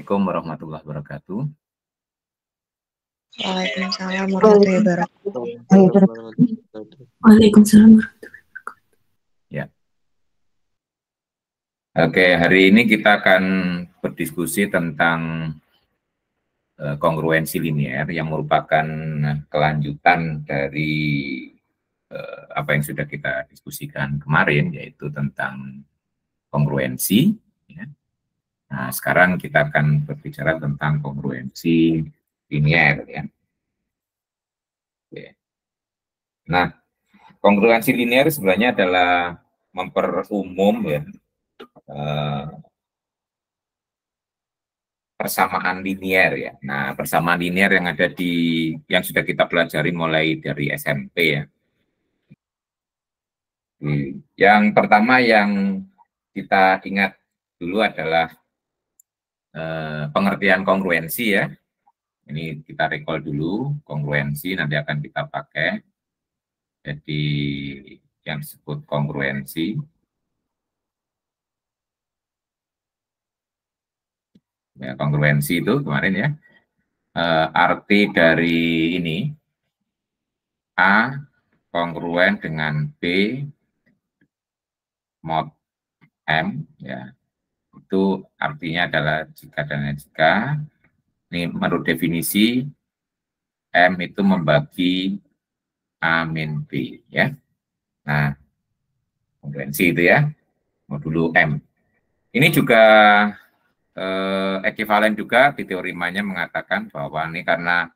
Assalamualaikum warahmatullahi wabarakatuh. Waalaikumsalam warahmatullahi wabarakatuh. Waalaikumsalam. Ya. Oke, hari ini kita akan berdiskusi tentang kongruensi linier yang merupakan kelanjutan dari apa yang sudah kita diskusikan kemarin, yaitu tentang kongruensi. Ya. Nah, sekarang kita akan berbicara tentang kongruensi linier. Ya. Oke. Nah, kongruensi linier sebenarnya adalah memperumum ya persamaan linier ya. Nah, persamaan linier yang ada yang sudah kita pelajari mulai dari SMP ya. Yang pertama yang kita ingat dulu adalah pengertian kongruensi ya. Ini kita recall dulu, kongruensi nanti akan kita pakai. Jadi yang disebut kongruensi. Ya, kongruensi itu kemarin ya. Arti dari ini A kongruen dengan B mod M ya. Itu artinya adalah jika dan jika. Ini menurut definisi M itu membagi A min B ya. Nah, kongruensi itu ya. Modulo M. Ini juga ekivalen juga di teorimanya mengatakan bahwa ini karena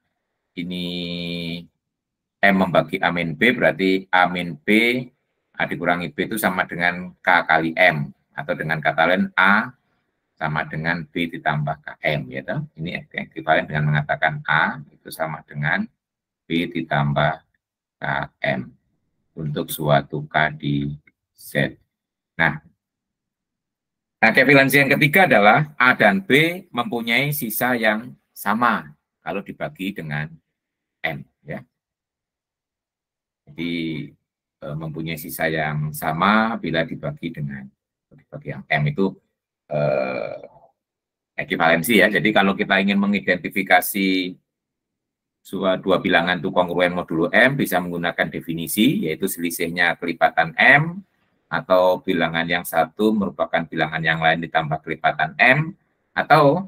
ini M membagi A min B berarti A min B A dikurangi B itu sama dengan K kali M, atau dengan kata lain A sama dengan B ditambah KM ya toh. Ini ekivalen dengan mengatakan A itu sama dengan B ditambah KM untuk suatu K di Z. Nah, ekivalensi yang ketiga adalah A dan B mempunyai sisa yang sama kalau dibagi dengan M ya. Jadi mempunyai sisa yang sama bila dibagi yang M itu ekivalensi ya. Jadi kalau kita ingin mengidentifikasi dua bilangan itu kongruen modulo M, bisa menggunakan definisi, yaitu selisihnya kelipatan M, atau bilangan yang satu merupakan bilangan yang lain ditambah kelipatan M, atau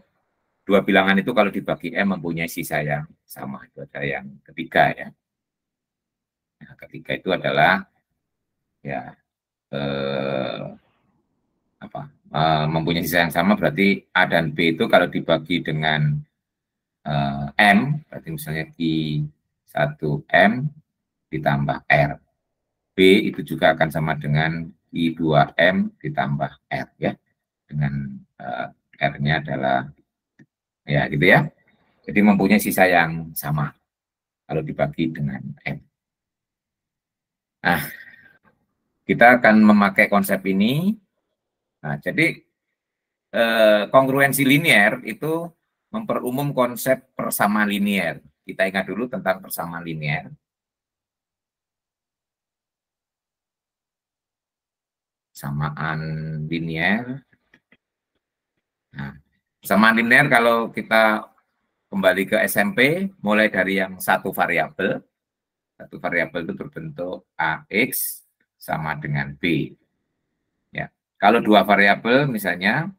dua bilangan itu kalau dibagi M mempunyai sisa yang sama. Itu ada yang ketiga ya. Nah, ketiga itu adalah ya mempunyai sisa yang sama, berarti A dan B itu kalau dibagi dengan M, berarti misalnya I1M ditambah R. B itu juga akan sama dengan I2M ditambah R ya. Dengan R-nya adalah ya gitu ya. Jadi mempunyai sisa yang sama kalau dibagi dengan M. Nah, kita akan memakai konsep ini. Nah, jadi kongruensi linier itu memperumum konsep persamaan linier. Kita ingat dulu tentang persamaan linier. Persamaan linier. Nah, persamaan linier kalau kita kembali ke SMP, mulai dari yang satu variabel. Satu variabel itu berbentuk AX sama dengan B. Ya. Kalau dua variabel misalnya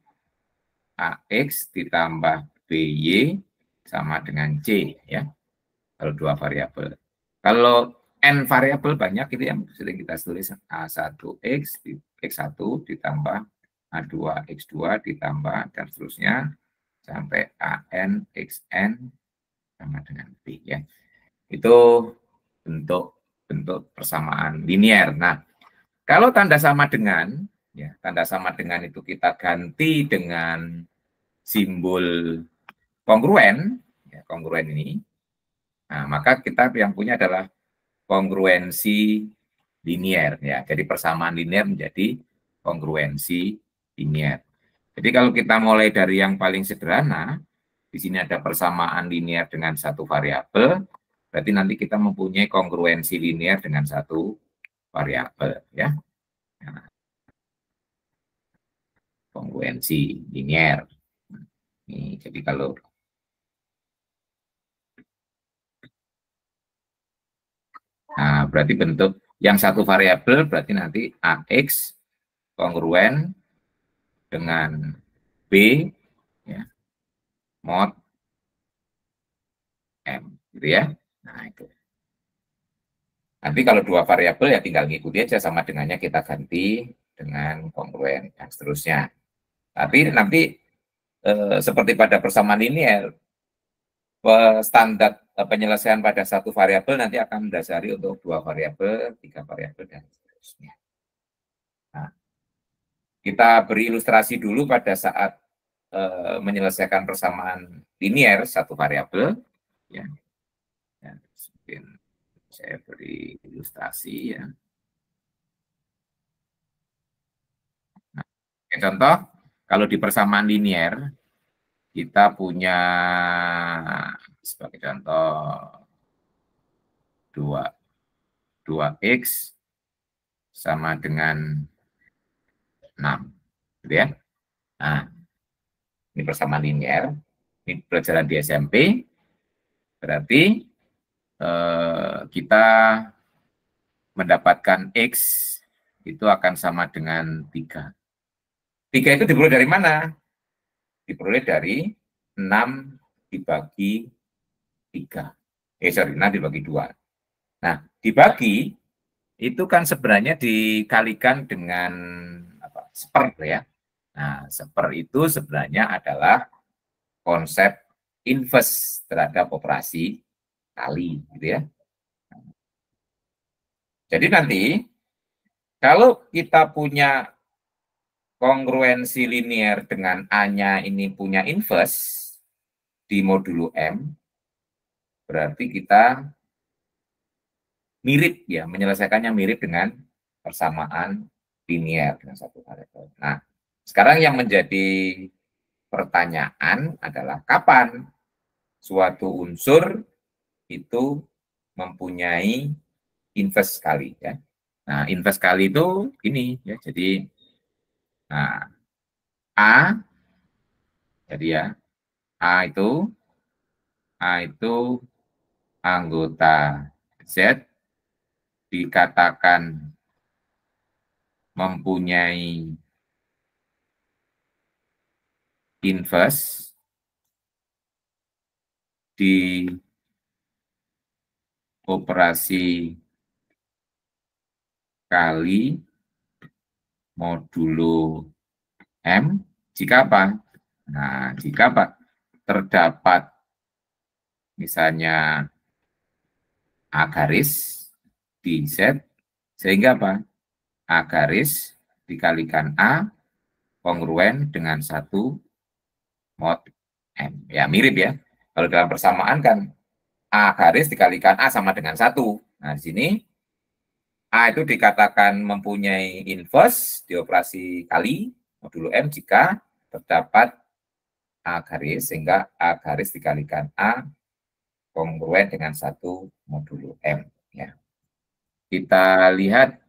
AX ditambah BY sama dengan C ya. Kalau dua variabel. Kalau N variabel banyak itu yang sering kita tulis A1X X1 ditambah A2X2 ditambah dan seterusnya sampai AN XN sama dengan B ya. Itu bentuk persamaan linier. Nah, kalau tanda sama dengan ya, tanda sama dengan itu kita ganti dengan simbol kongruen ya, kongruen ini. Nah, maka kita yang punya adalah kongruensi linier ya. Jadi persamaan linier menjadi kongruensi linier. Jadi kalau kita mulai dari yang paling sederhana, di sini ada persamaan linier dengan satu variabel, berarti nanti kita mempunyai kongruensi linier dengan satu variabel ya. Nah, kongruensi linier. Ini, jadi kalau nah, berarti bentuk yang satu variabel berarti nanti AX kongruen dengan B ya, mod M gitu ya. Nah, itu. Nanti kalau dua variabel ya tinggal ngikuti aja sama dengannya kita ganti dengan kongruen dan seterusnya. Tapi nanti seperti pada persamaan linear, standar penyelesaian pada satu variabel nanti akan mendasari untuk dua variabel, tiga variabel, dan seterusnya. Nah, kita beri ilustrasi dulu pada saat menyelesaikan persamaan linear satu variabel. Ya. Ya, mungkin saya beri ilustrasi ya. Nah, contoh, kalau di persamaan linear, kita punya sebagai contoh 2x sama dengan 6, gitu ya. Nah, ini persamaan linear, ini pelajaran di SMP, berarti kita mendapatkan x itu akan sama dengan 3. 3 itu diperoleh dari mana? Diperoleh dari 6 dibagi 3. 6 dibagi 2. Nah, dibagi itu kan sebenarnya dikalikan dengan seper ya. Nah, seper itu sebenarnya adalah konsep inverse terhadap operasi kali, gitu ya. Jadi nanti kalau kita punya kongruensi linear dengan A-nya ini punya inverse di modulo M, berarti kita mirip ya, menyelesaikannya mirip dengan persamaan linear dengan satu variabel. Nah, sekarang yang menjadi pertanyaan adalah kapan suatu unsur itu mempunyai inverse kali ya. Nah, inverse kali itu ini ya. Jadi nah, A jadi ya A itu anggota Z dikatakan mempunyai inverse di operasi kali modulo M jika apa? Nah, jika Pak terdapat misalnya A garis di Z, sehingga apa? A garis dikalikan A kongruen dengan 1 mod M. Ya, mirip ya. Kalau dalam persamaan kan A garis dikalikan A sama dengan 1. Nah, di sini A itu dikatakan mempunyai inverse di operasi kali modulo M jika terdapat A garis, sehingga A garis dikalikan A kongruen dengan 1 modulo M. Ya. Kita lihat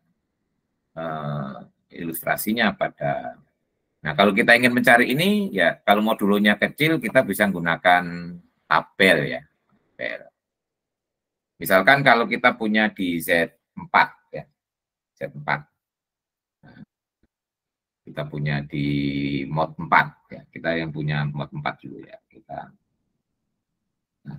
ilustrasinya pada. Nah, kalau kita ingin mencari ini, ya kalau modulonya kecil, kita bisa menggunakan tabel ya. Tabel. Misalkan kalau kita punya di Z4, ya, Z4. Nah, kita punya di mod 4, ya. Kita yang punya mod 4 dulu ya. Kita. Nah,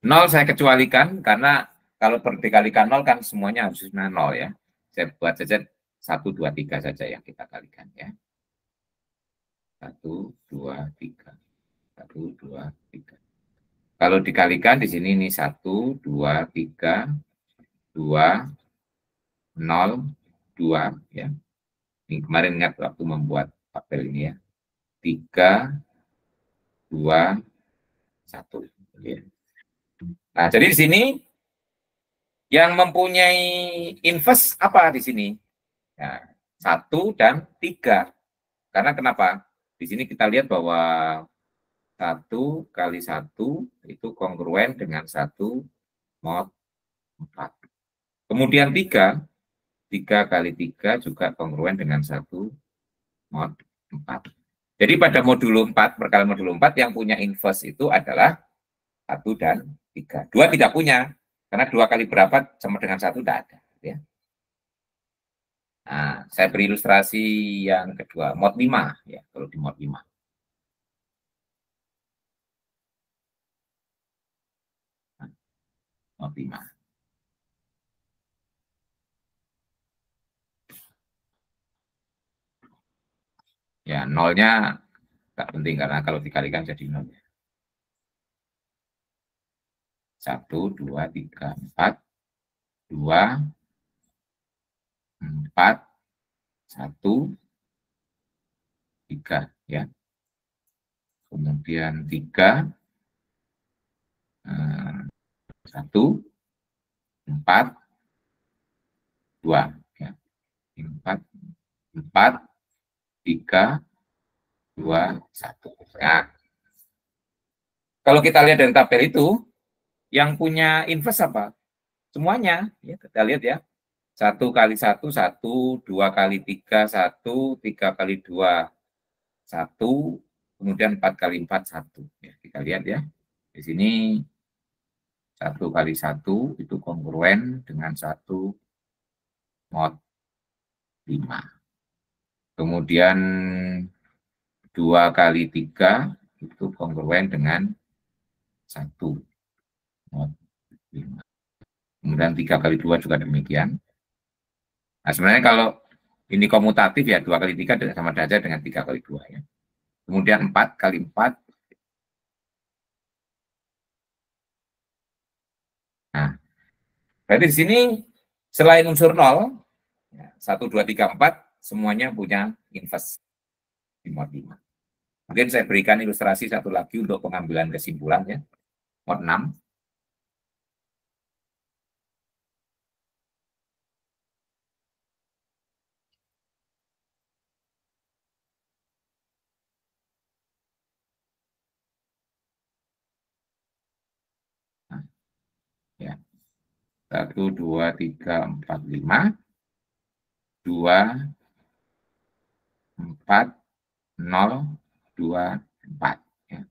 0 saya kecualikan, karena kalau dikalikan 0 kan semuanya harus 0 ya. Saya buat saja 1, 2, 3 saja yang kita kalikan ya. 1, 2, 3. 1, 2, 3. Kalau dikalikan di sini ini 1, 2, 3, 2, 0, 2 ya. Ini kemarin ingat waktu membuat tabel ini ya. 3, 2, 1. Ya. Nah, jadi di sini yang mempunyai inverse apa di sini? Ya, 1 dan 3. Karena kenapa? Di sini kita lihat bahwa 1 kali 1 itu kongruen dengan 1 mod 4. Kemudian 3 kali 3 juga kongruen dengan 1 mod 4. Jadi pada modulo 4, perkalian modulo 4 yang punya inverse itu adalah 1 dan 3. 2 tidak punya, karena 2 kali berapa sama dengan 1 tidak ada. Ya. Nah, saya beri ilustrasi yang kedua, mod 5. Ya, kalau di mod 5. Mod 5. Ya, nolnya nggak penting, karena kalau dikalikan jadi 0. 1, 2, 3, 4, 2, 4, 1, 3. Ya. Kemudian 3, 1, 4, 2. Ya. 4, 4, 3, 2, 1. Nah, kalau kita lihat dari tabel itu, yang punya inverse apa? Semuanya. Ya, kita lihat ya. 1 kali 1, 1, 2 kali 3, 1, 3 kali 2, 1, kemudian 4 kali 4, 1. Ya, kita lihat ya. Di sini 1 kali 1 itu kongruen dengan 1 mod 5. Kemudian 2 kali 3 itu kongruen dengan 1 mod 5. Kemudian 3 kali 2 juga demikian. Nah, sebenarnya kalau ini komutatif ya 2 kali 3 sama saja dengan 3 kali 2 ya. Kemudian 4 kali 4. Nah, berarti di sini selain unsur 0, 1, 2, 3, 4, semuanya punya inverse di mod 5. Mungkin saya berikan ilustrasi satu lagi untuk pengambilan kesimpulan ya. Mod 6. Nah, ya. 1, 2, 3, 4, 5. 2, 4, 0, 2, 4. Ya.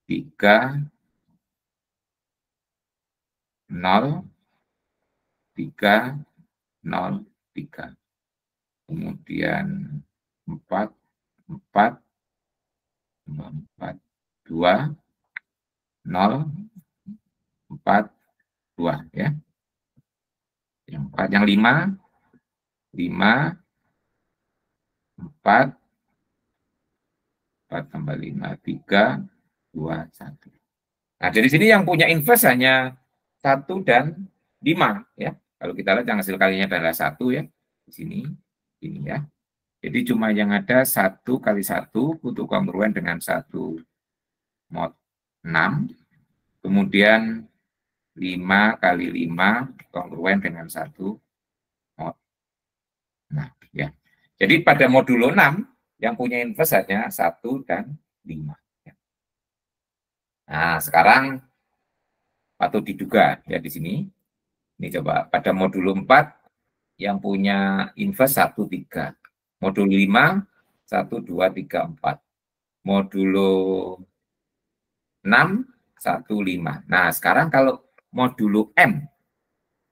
3, 0, 3, 0, 3. Kemudian 4, 4, 4, 2, 0, 4, 2 ya. Yang 4, yang 5, 5, 4, 4 tambah 5, 3, 2, 1. Nah, dari sini yang punya inverse hanya 1 dan 5 ya. Kalau kita lihat yang hasil kalinya adalah 1 ya. Di sini ini ya. Jadi cuma yang ada 1 kali 1 butuh kongruen dengan 1 mod 6. Kemudian 5 kali 5 kongruen dengan 1 mod. Nah, ya. Jadi pada modulo 6 yang punya inverse hanya 1 dan 5. Nah, sekarang patut diduga ya di sini. Ini coba pada modulo 4 yang punya inverse 1, 3. Modulo 5, 1, 2, 3, 4. Modulo 6, 1, 5. Nah, sekarang kalau modulo M.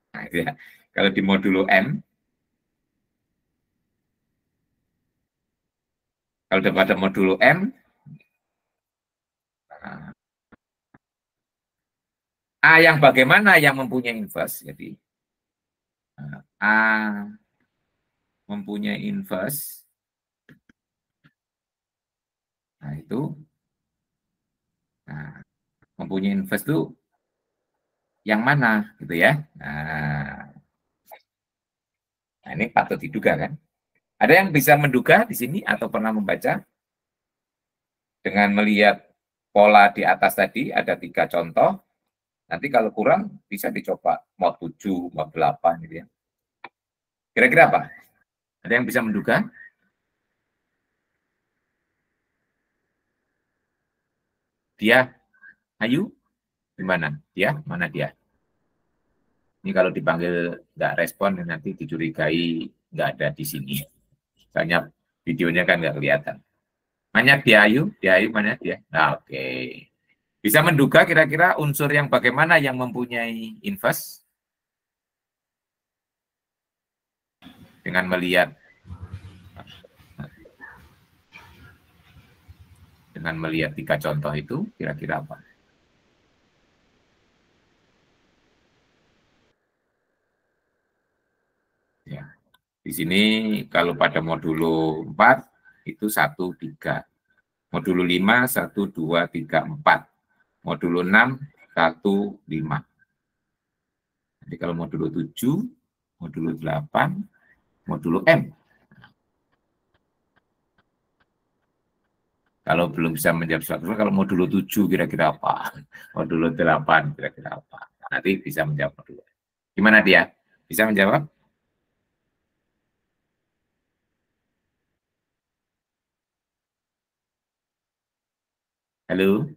Nah, itu ya. Kalau di modulo M, kalau pada modulo M, nah, A yang bagaimana yang mempunyai inverse? Jadi, A mempunyai inverse. Nah, itu. Nah, mempunyai inverse itu yang mana? Gitu ya. Nah, ini patut diduga kan? Ada yang bisa menduga di sini atau pernah membaca? Dengan melihat pola di atas tadi, ada 3 contoh. Nanti kalau kurang, bisa dicoba mod 7, mod 8 gitu ya. Kira-kira apa? Ada yang bisa menduga? Dia, Ayu, gimana? Dia, mana dia? Ini kalau dipanggil nggak respon, nanti dicurigai nggak ada di sini. Soalnya videonya kan nggak kelihatan. Mana Diayu mana dia? Nah, oke. Bisa menduga kira-kira unsur yang bagaimana yang mempunyai inverse? Dengan melihat 3 contoh itu, kira-kira apa? Ya. Di sini kalau pada modulo 4 itu 1, 3. Modulo 5, 1, 2, 3, 4. Modulo 6, 1, 5. Jadi kalau modulo 7, modulo 8, modulo M. Kalau belum bisa menjawab suatu, kalau modulo 7 kira-kira apa? Modulo 8 kira-kira apa? Nanti bisa menjawab modulo. Gimana dia? Bisa menjawab? Halo?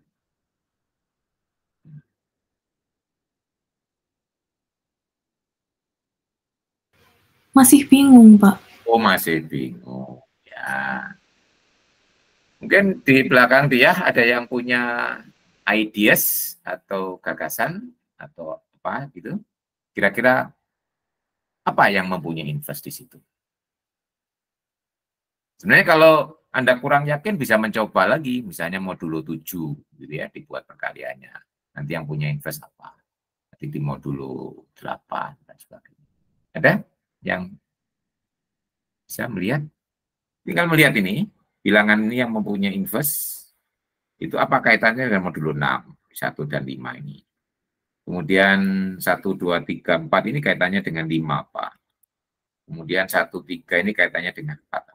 Masih bingung, Pak. Oh, masih bingung. Ya. Mungkin di belakang dia ada yang punya ideas atau gagasan atau apa gitu. Kira-kira apa yang mempunyai invest di situ? Sebenarnya kalau Anda kurang yakin bisa mencoba lagi, misalnya modulo 7 gitu ya, dibuat perkaliannya. Nanti yang punya invest apa? Nanti di modulo 8 dan sebagainya. Ada yang bisa melihat? Tinggal melihat ini, bilangan ini yang mempunyai invest, itu apa kaitannya dengan modulo 6, 1 dan 5 ini. Kemudian 1, 2, 3, 4 ini kaitannya dengan 5, Pak. Kemudian 1, 3 ini kaitannya dengan 4.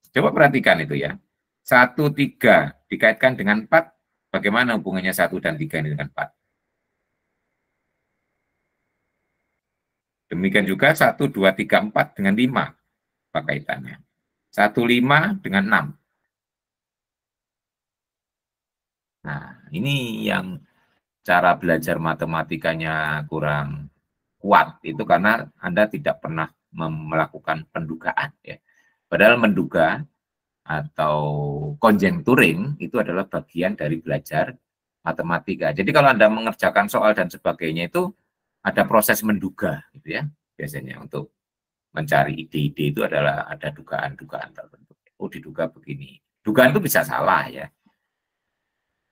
Coba perhatikan itu ya. 1, 3 dikaitkan dengan 4, bagaimana hubungannya 1 dan 3 ini dengan 4? Demikian juga 1, 2, 3, 4 dengan 5, apa kaitannya? 1, 5 dengan 6. Nah, ini yang cara belajar matematikanya kurang kuat. Itu karena Anda tidak pernah melakukan pendugaan. Ya. Padahal menduga atau conjecturing itu adalah bagian dari belajar matematika. Jadi kalau Anda mengerjakan soal dan sebagainya itu ada proses menduga gitu ya. Biasanya untuk mencari ide-ide itu adalah ada dugaan-dugaan tertentu. Oh, diduga begini. Dugaan itu bisa salah ya.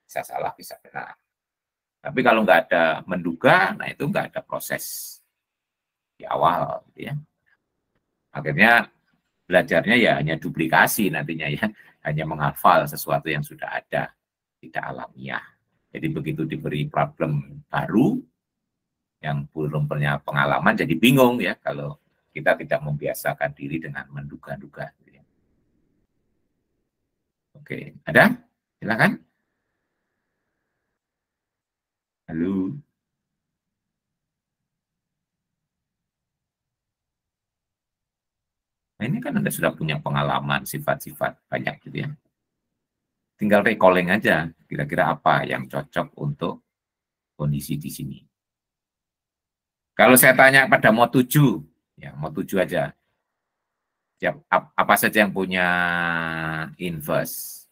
Bisa salah, bisa benar. Tapi kalau nggak ada menduga, nah itu nggak ada proses di awal gitu ya. Akhirnya belajarnya ya hanya duplikasi nantinya ya, hanya menghafal sesuatu yang sudah ada, tidak alamiah. Jadi begitu diberi problem baru yang belum punya pengalaman jadi bingung ya kalau kita tidak membiasakan diri dengan menduga-duga. Oke, ada? Silakan. Halo. Nah ini kan Anda sudah punya pengalaman sifat-sifat banyak gitu ya. Tinggal recalling aja kira-kira apa yang cocok untuk kondisi di sini. Kalau saya tanya pada mau 7, ya mau 7 aja. Ya, apa saja yang punya inverse?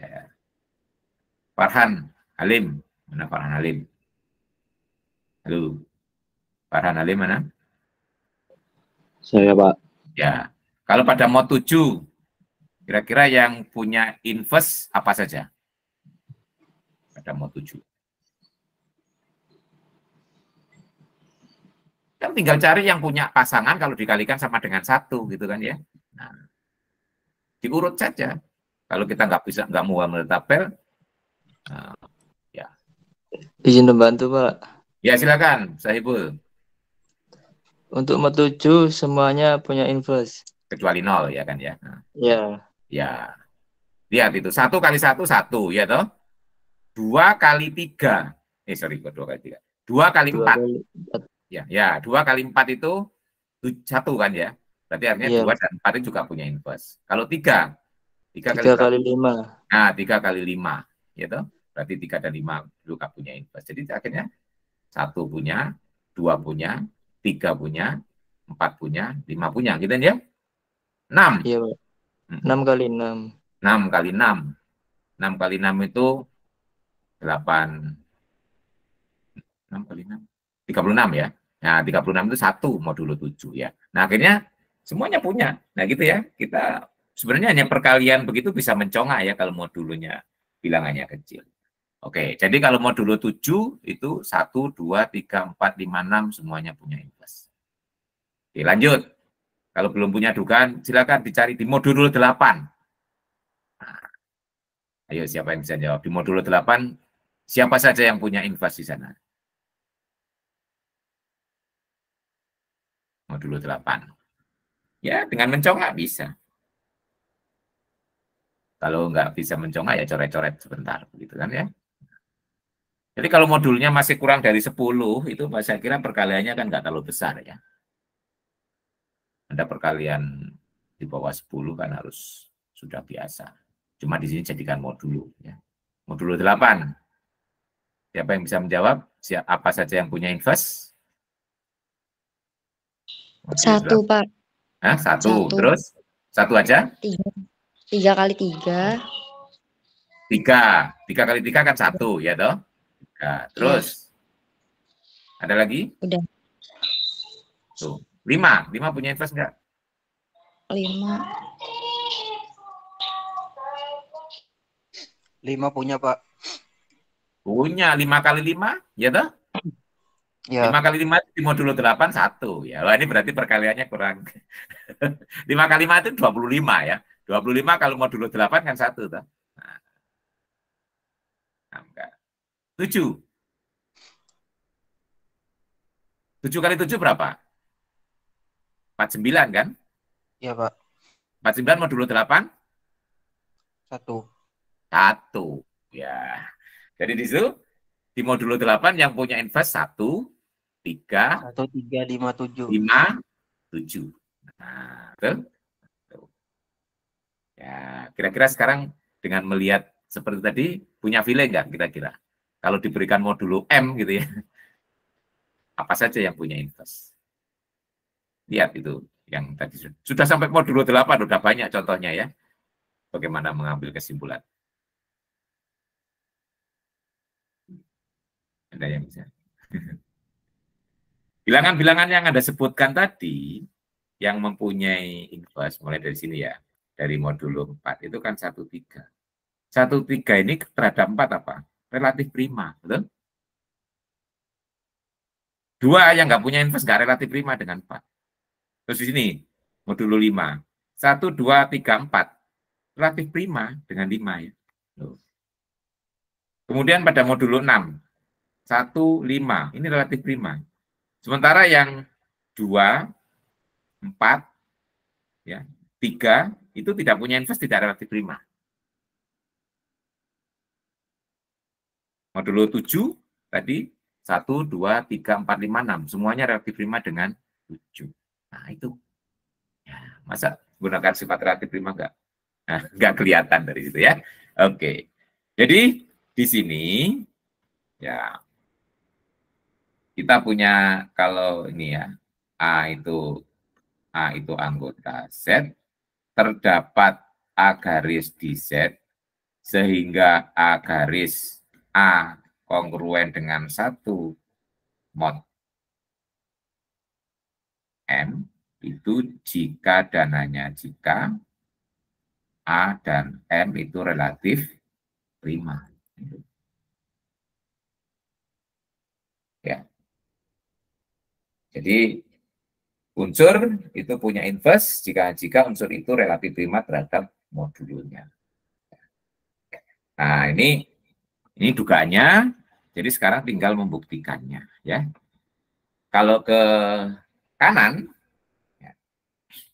Ya. Farhan Halim, mana Farhan Halim? Halo, Farhan Halim mana? Saya, Pak. Ya, kalau pada mau 7, kira-kira yang punya inverse apa saja? Pada mau 7. Kan tinggal cari yang punya pasangan kalau dikalikan sama dengan 1 gitu kan ya. Nah, diurut saja. Kalau kita nggak mau menetapkan, ya. Izin membantu, Pak. Ya silakan, Sahibul. Untuk mod 7 semuanya punya inverse. Kecuali 0 ya kan ya. Nah, Ya. ya. Lihat itu 1 kali 1 1 ya toh. 2 kali 3. Sorry, 2 kali 3. 2 kali 4. Ya, 2 kali 4 itu 1 kan ya. Berarti artinya ya. 2 dan 4 itu juga punya inverse. Kalau 3 kali 5. Nah, 3 kali 5 ya toh. Berarti 3 dan 5 juga punya inverse. Jadi akhirnya 1 punya, 2 punya, 3 punya, 4 punya, 5 punya, gitu ya? 6. Iya, Pak. 6 kali 6. 6 kali 6. 6 kali 6 itu 8. 6 kali 6. 36 ya. Nah, 36 itu 1 modulo 7 ya. Nah, akhirnya semuanya punya. Nah, gitu ya. Kita sebenarnya hanya perkalian begitu bisa mencongak ya kalau modulonya bilangannya kecil. Oke, jadi kalau modulo 7 itu 1, 2, 3, 4, 5, 6 semuanya punya inverse. Oke, lanjut. Kalau belum punya dugaan, silakan dicari di modulo 8. Nah, ayo siapa yang bisa jawab? Di modulo 8, siapa saja yang punya inverse di sana? Modulo 8. Ya, dengan mencongak bisa. Kalau nggak bisa mencongak, ya coret-coret sebentar. Gitu kan ya. Jadi kalau modulnya masih kurang dari 10, itu saya kira perkaliannya kan nggak terlalu besar ya. Ada perkalian di bawah 10 kan harus sudah biasa. Cuma di sini jadikan modulo. Ya. Modulo 8. Siapa yang bisa menjawab? Apa saja yang punya inverse? Satu, Pak. Hah? Satu. Satu. Terus? Satu aja? 3 kali 3. 3. 3 kali 3 kan 1, ya toh? 3. Terus? Ada lagi? Udah. Tuh. 5. 5 punya inverse enggak? 5. 5 punya, Pak. Punya. 5 kali 5, ya toh? Ya. 5 kali 5 di modulo 8, 1. Ya, wah, ini berarti perkaliannya kurang. 5 kali 5 itu 25 ya. 25 kalau modulo 8 kan 1 toh. Nah. 7. 7 kali 7 berapa? 49 kan? Iya, Pak. 49 modulo 8? 1. 1. Ya. Jadi di situ, di modulo 8 yang punya inverse 1, 3, 1, 3, 5, 7. 5, 7. Nah, betul? Ya, kira-kira sekarang dengan melihat seperti tadi, punya feeling nggak kira-kira? Kalau diberikan modulo M gitu ya, apa saja yang punya inverse? Lihat itu, yang tadi sudah sampai modulo 8, udah banyak contohnya ya. Bagaimana mengambil kesimpulan. Ada yang bisa. Bilangan-bilangan yang Anda sebutkan tadi, yang mempunyai inverse, mulai dari sini ya, dari modulo 4, itu kan 1, 3. 1, 3 ini terhadap 4 apa? Relatif prima, betul? 2 yang nggak punya inverse nggak relatif prima dengan 4. Terus di sini, modulo 5. 1, 2, 3, 4. Relatif prima dengan 5 ya. Kemudian pada modulo 6. 1, 5. Ini relatif prima. Sementara yang 2, 4, ya, 3 itu tidak punya inverse, tidak relatif prima. Modulo 7 tadi 1, 2, 3, 4, 5, 6. Semuanya relatif prima dengan 7. Nah itu. Ya, masa gunakan sifat relatif prima enggak? Nah, enggak kelihatan dari situ ya. Oke. Jadi di sini ya kita punya kalau ini ya A itu anggota Z, terdapat A garis di Z, sehingga A garis A kongruen dengan 1 mod M, itu jika dan hanya jika A dan M itu relatif prima. Ya. Jadi unsur itu punya inverse jika unsur itu relatif prima terhadap modulonya. Nah, ini dugaannya. Jadi sekarang tinggal membuktikannya, ya. Kalau ke kanan, ya,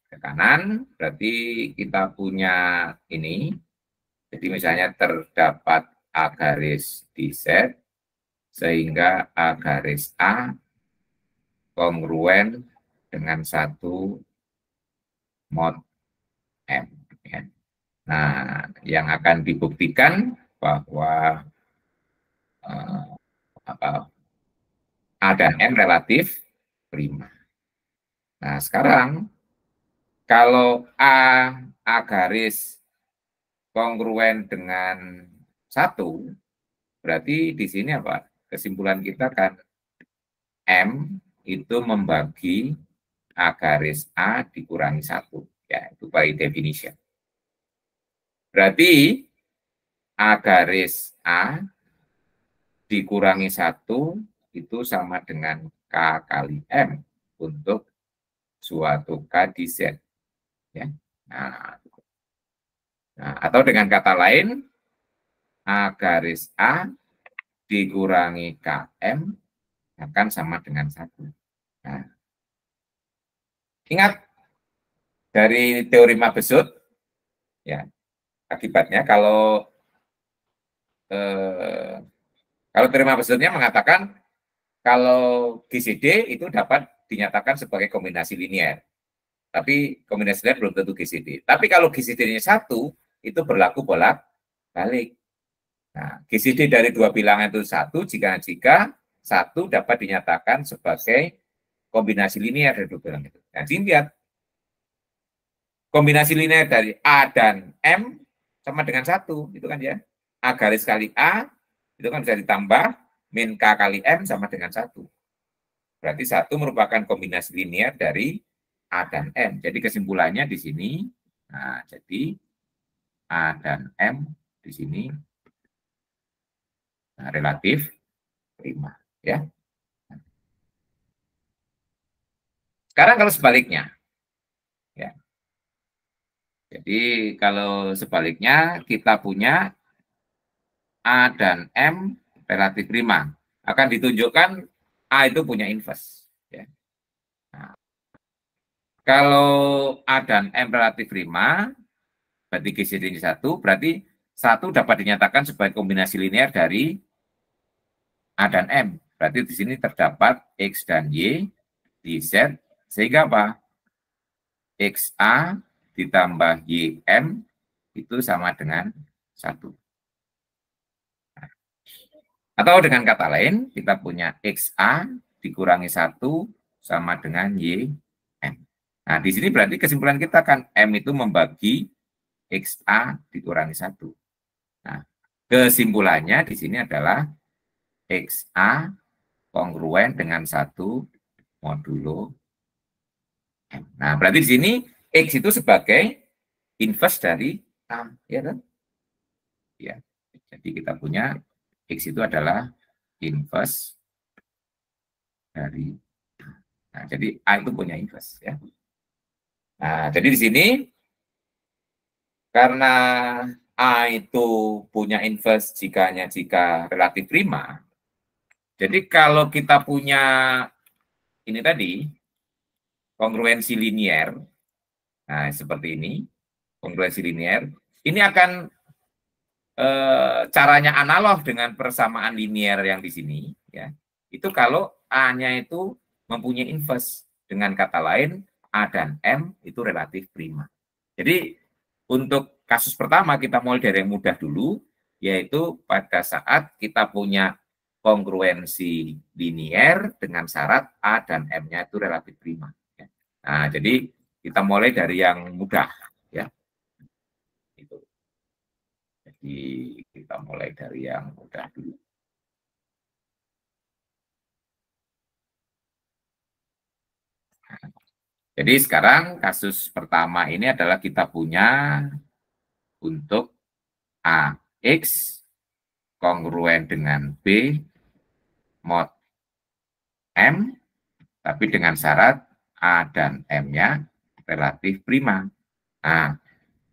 ke kanan berarti kita punya ini. Jadi misalnya terdapat A garis di Z, sehingga A garis A kongruen dengan 1 mod M. Ya. Nah, yang akan dibuktikan bahwa A dan M relatif prima. Nah, sekarang kalau A garis kongruen dengan 1, berarti di sini apa? Kesimpulan kita kan M itu membagi A garis A dikurangi 1. Ya, itu by definition. Berarti A garis A dikurangi 1 itu sama dengan K kali M untuk suatu K di Z. Ya. Nah, atau dengan kata lain, A garis A dikurangi KM akan sama dengan 1. Nah, ingat dari teorema Besut, ya, akibatnya kalau teorema Besutnya mengatakan kalau GCD itu dapat dinyatakan sebagai kombinasi linear. Tapi kombinasi linear belum tentu GCD. Tapi kalau GCD-nya 1, itu berlaku bolak-balik. Nah, GCD dari dua bilangan itu 1 jika 1 dapat dinyatakan sebagai kombinasi linear dari dua bilangan itu. Nah, jadi lihat, kombinasi linear dari A dan M sama dengan 1, itu kan ya. A garis kali A, itu kan bisa ditambah, min K kali M sama dengan 1. Berarti 1 merupakan kombinasi linear dari A dan M. Jadi kesimpulannya di sini, nah, jadi A dan M di sini relatif prima. Ya. Sekarang kalau sebaliknya, ya. Jadi kalau sebaliknya kita punya A dan M relatif prima, akan ditunjukkan A itu punya inverse. Ya. Nah, kalau A dan M relatif prima, berarti GCD ini 1, berarti 1 dapat dinyatakan sebagai kombinasi linear dari A dan M. Berarti di sini terdapat X dan Y di Z, sehingga apa? XA ditambah YM itu sama dengan 1. Atau dengan kata lain, kita punya XA dikurangi 1 sama dengan YM. Nah, di sini berarti kesimpulan kita kan M itu membagi XA dikurangi 1. Nah, kesimpulannya di sini adalah XA kongruen dengan 1 modulo M. Nah, berarti di sini X itu sebagai inverse dari A, ya kan? Ya. Jadi kita punya X itu adalah inverse dari A. Nah, jadi A itu punya inverse, ya. Nah, jadi di sini karena A itu punya inverse jika relatif prima. Jadi kalau kita punya ini tadi kongruensi linear, nah seperti ini, kongruensi linear, ini akan caranya analog dengan persamaan linear yang di sini, ya. Itu kalau A-nya itu mempunyai inverse, dengan kata lain A dan M itu relatif prima. Jadi untuk kasus pertama kita mulai dari yang mudah dulu, yaitu pada saat kita punya kongruensi linear dengan syarat A dan M-nya itu relatif prima. Nah, jadi kita mulai dari yang mudah, ya. Itu. Jadi kita mulai dari yang mudah dulu. Jadi sekarang kasus pertama ini adalah kita punya untuk AX kongruen dengan B mod M, tapi dengan syarat A dan M-nya relatif prima. Nah,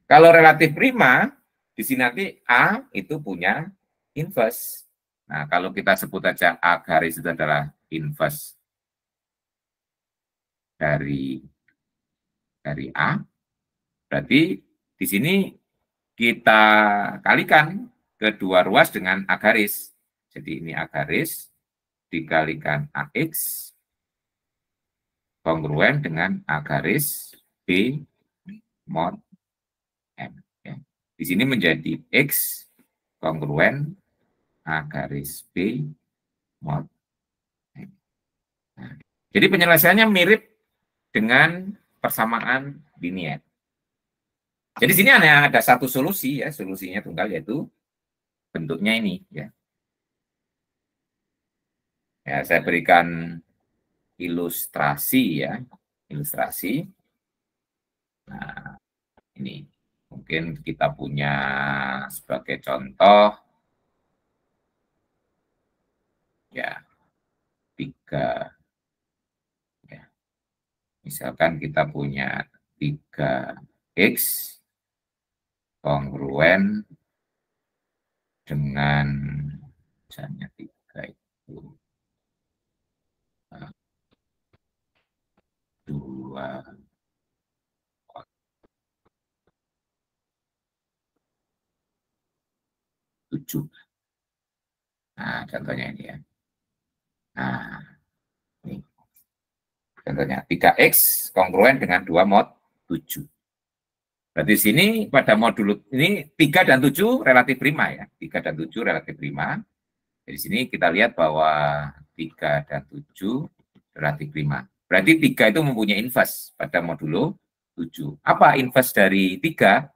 kalau relatif prima, di sini nanti A itu punya inverse. Nah, kalau kita sebut aja A garis itu adalah inverse dari A, berarti di sini kita kalikan kedua ruas dengan A garis. Jadi ini A garis dikalikan AX kongruen dengan A garis B mod M. Ya. Di sini menjadi X kongruen A garis B mod M. Nah, jadi penyelesaiannya mirip dengan persamaan linier. Jadi sini ada satu solusi ya, solusinya tunggal yaitu bentuknya ini ya. Ya, saya berikan ilustrasi ya, ilustrasi. Nah, ini mungkin kita punya sebagai contoh ya 3 ya. Misalkan kita punya 3x kongruen dengan misalnya 3 itu 2 7. Nah, contohnya ini ya. Nah, ini contohnya 3x kongruen dengan 2 mod 7. Berarti di sini pada modul ini 3 dan 7 relatif prima ya. 3 dan 7 relatif prima. Di sini kita lihat bahwa 3 dan 7 relatif prima. Berarti 3 itu mempunyai inverse pada modulo 7. Apa inverse dari 3?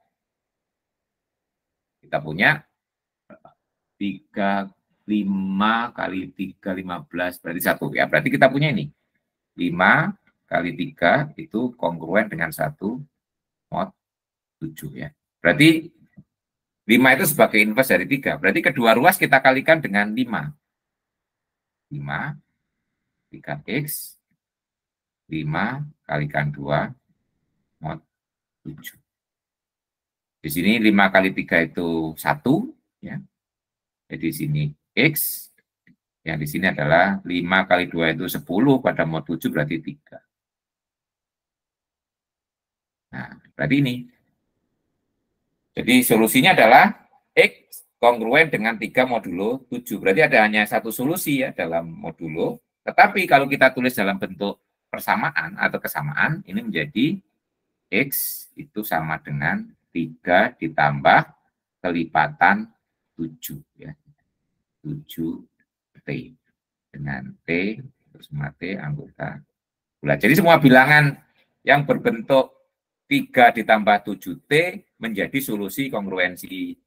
Kita punya 3, 5 kali 3, 15, berarti 1. Ya, berarti kita punya ini. 5 kali 3 itu kongruen dengan 1 mod 7 ya. Berarti 5 itu sebagai inverse dari 3. Berarti kedua ruas kita kalikan dengan 5. 5, 3x, 5 kalikan 2 mod 7. Di sini 5 kali 3 itu 1. Ya. Jadi di sini x, yang di sini adalah 5 kali 2 itu 10, pada mod 7 berarti 3. Nah, berarti ini. Jadi solusinya adalah X kongruen dengan 3 modulo 7. Berarti ada hanya satu solusi ya dalam modulo. Tetapi kalau kita tulis dalam bentuk persamaan atau kesamaan, ini menjadi X itu sama dengan 3 ditambah kelipatan 7. Ya. 7T. Dengan T, sama T anggota bulat. Jadi semua bilangan yang berbentuk 3 ditambah 7T menjadi solusi kongruensi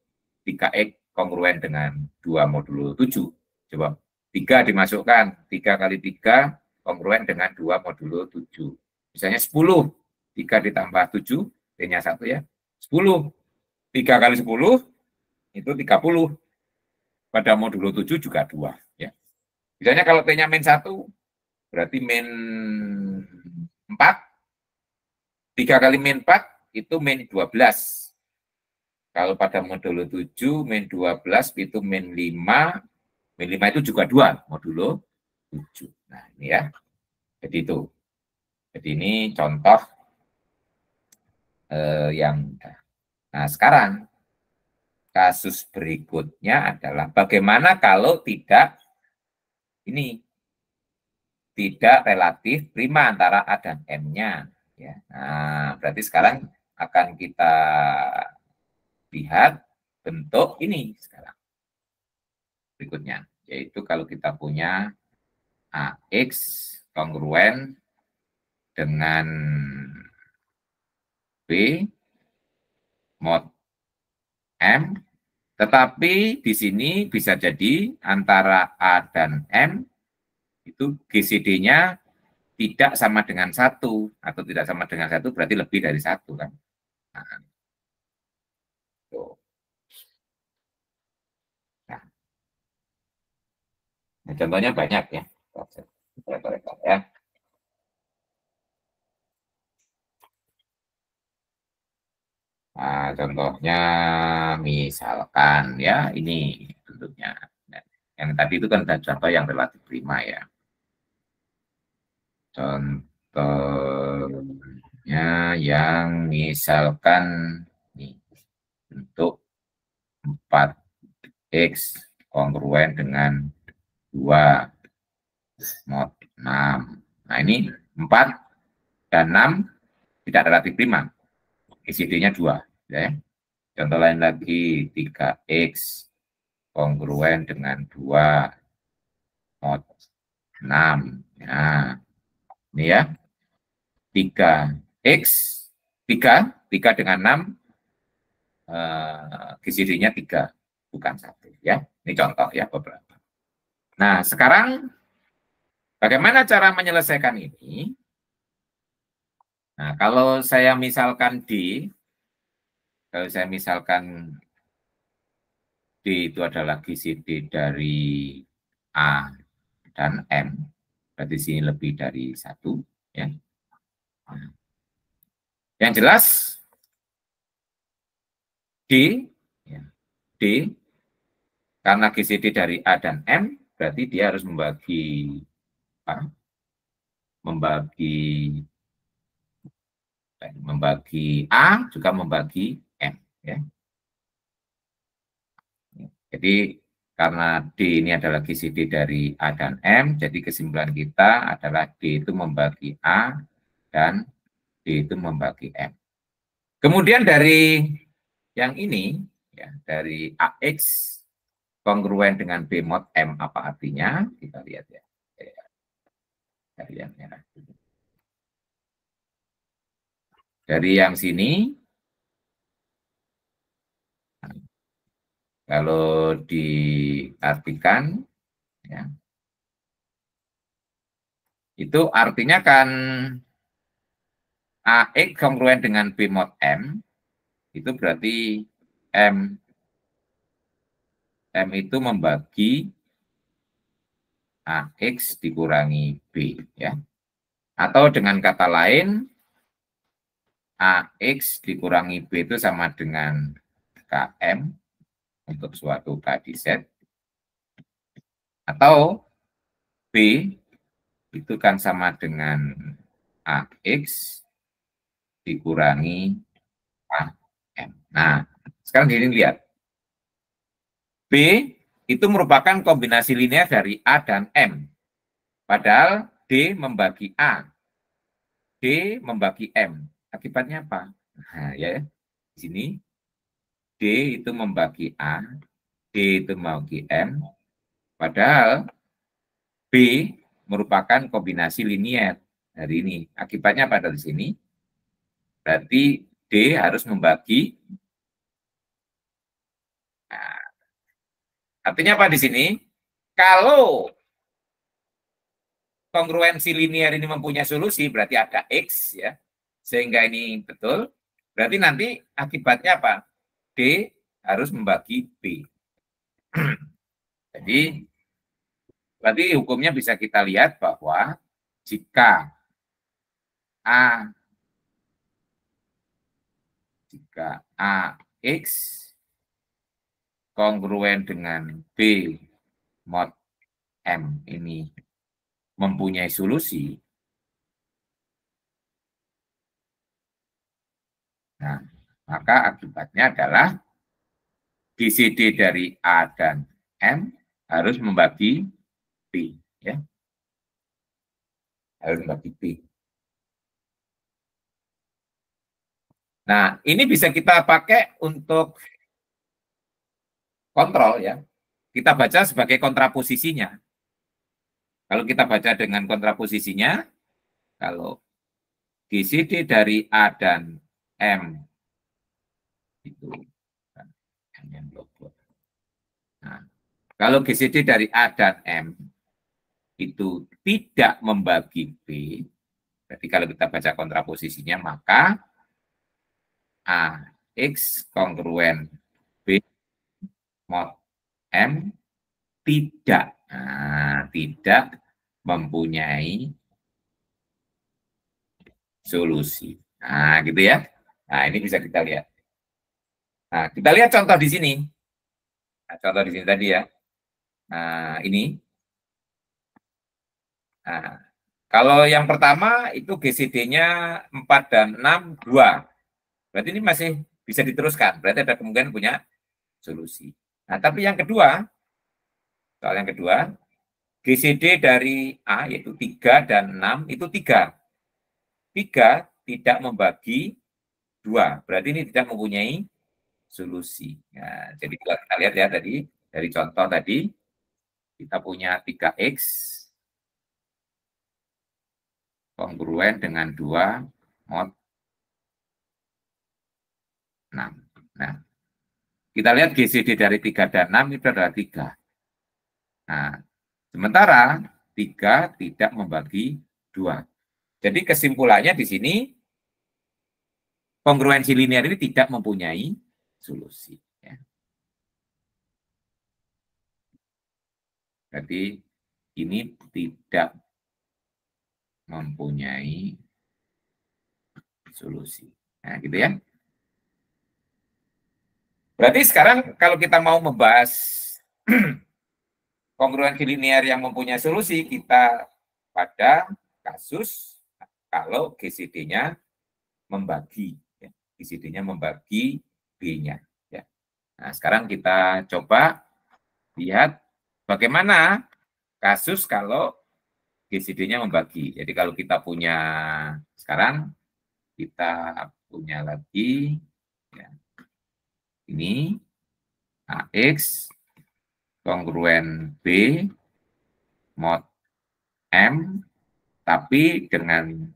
3X kongruen dengan 2 modulo 7. Coba 3 dimasukkan, 3 kali 3 kongruen dengan 2 modulo 7. Misalnya 10, 3 ditambah 7, T-nya 1 ya. 10, 3 kali 10, itu 30. Pada modulo 7 juga 2. Ya. Misalnya kalau T-nya min 1, berarti min 4, 3 kali min 4 itu min 12. Kalau pada modulo 7, min 12 itu min 5. Min 5 itu juga 2, modulo 7. Nah, ini ya. Jadi itu. Jadi ini contoh yang. Nah, sekarang kasus berikutnya adalah bagaimana kalau tidak ini tidak relatif prima antara A dan M-nya. Ya. Nah, berarti sekarang akan kita lihat bentuk ini sekarang. Berikutnya, yaitu kalau kita punya AX kongruen dengan B mod M, tetapi di sini bisa jadi antara A dan M itu GCD-nya tidak sama dengan 1, atau tidak sama dengan 1 berarti lebih dari 1 kan. Nah, contohnya banyak ya. Ya. Nah, contohnya misalkan ya ini bentuknya. Yang tadi itu kan contoh yang relatif prima ya. Contohnya yang misalkan nih, bentuk 4x kongruen dengan 2 mod 6. Nah, ini 4 dan 6 tidak relatif prima. GCD-nya 2. Ya. Contoh lain lagi, 3x kongruen dengan 2 mod 6. Nah, ini ya. 3X, 3 dengan 6, GCD-nya 3, bukan 1. Ya. Ini contoh ya beberapa. Nah, sekarang bagaimana cara menyelesaikan ini? Nah, kalau saya misalkan D itu adalah GCD dari A dan M, berarti sini lebih dari 1. Ya. Nah, yang jelas, D, ya, D, karena GCD dari A dan M, berarti dia harus membagi A juga membagi M. Ya. Jadi karena D ini adalah GCD dari A dan M, jadi kesimpulan kita adalah D itu membagi A dan D itu membagi M. Kemudian dari yang ini, ya, dari AX kongruen dengan B mod M apa artinya? Kita lihat ya. Dari yang merah. Dari yang sini, kalau diartikan, ya, itu artinya kan AX kongruen dengan B mod M, itu berarti M itu membagi AX dikurangi B. Ya. Atau dengan kata lain, AX dikurangi B itu sama dengan KM untuk suatu K di Z. Atau B itu kan sama dengan AX dikurangi KM. Nah, sekarang gini lihat. B itu merupakan kombinasi linear dari A dan M. Padahal D membagi A. D membagi M. Akibatnya apa? Nah, ya, di sini D itu membagi A, D itu membagi M. Padahal B merupakan kombinasi linear dari ini. Akibatnya pada di sini berarti D harus membagi. Nah, artinya apa di sini? Kalau kongruensi linear ini mempunyai solusi, berarti ada X, ya, sehingga ini betul. Berarti nanti akibatnya apa? D harus membagi B. Jadi, berarti hukumnya bisa kita lihat bahwa jika AX kongruen dengan B mod M ini mempunyai solusi, nah, maka akibatnya adalah GCD dari A dan M harus membagi B, ya, harus membagi B. Nah, ini bisa kita pakai untuk kontrol, ya. Kita baca sebagai kontraposisinya. Kalau kita baca dengan kontraposisinya, kalau GCD dari A dan M itu, nah, kalau GCD dari A dan M itu tidak membagi B, berarti kalau kita baca kontraposisinya, maka AX kongruen B mod M tidak, tidak mempunyai solusi. Nah, gitu ya. Nah, ini bisa kita lihat. Nah, kita lihat contoh di sini. Nah, contoh di sini tadi ya. Nah, ini. Nah, kalau yang pertama itu GCD-nya 4 dan 6, 2. Berarti ini masih bisa diteruskan. Berarti ada kemungkinan punya solusi. Nah, tapi yang kedua, soal yang kedua, GCD dari A yaitu 3 dan 6 itu 3. 3 tidak membagi 2. Berarti ini tidak mempunyai solusi. Nah, jadi kalau kita lihat ya tadi, dari contoh tadi, kita punya 3X kongruen dengan 2 mod 6. Nah, kita lihat GCD dari 3 dan 6 itu adalah 3. Nah, sementara 3 tidak membagi 2. Jadi kesimpulannya di sini, kongruensi linear ini tidak mempunyai solusi. Ya. Jadi ini tidak mempunyai solusi. Nah, gitu ya. Berarti sekarang kalau kita mau membahas kongruensi linear yang mempunyai solusi, kita pada kasus kalau GCD-nya membagi, ya. GCD-nya membagi B-nya. Ya. Nah, sekarang kita coba lihat bagaimana kasus kalau GCD-nya membagi. Jadi kalau kita punya, sekarang kita punya lagi, ya, ini AX kongruen B mod M, tapi dengan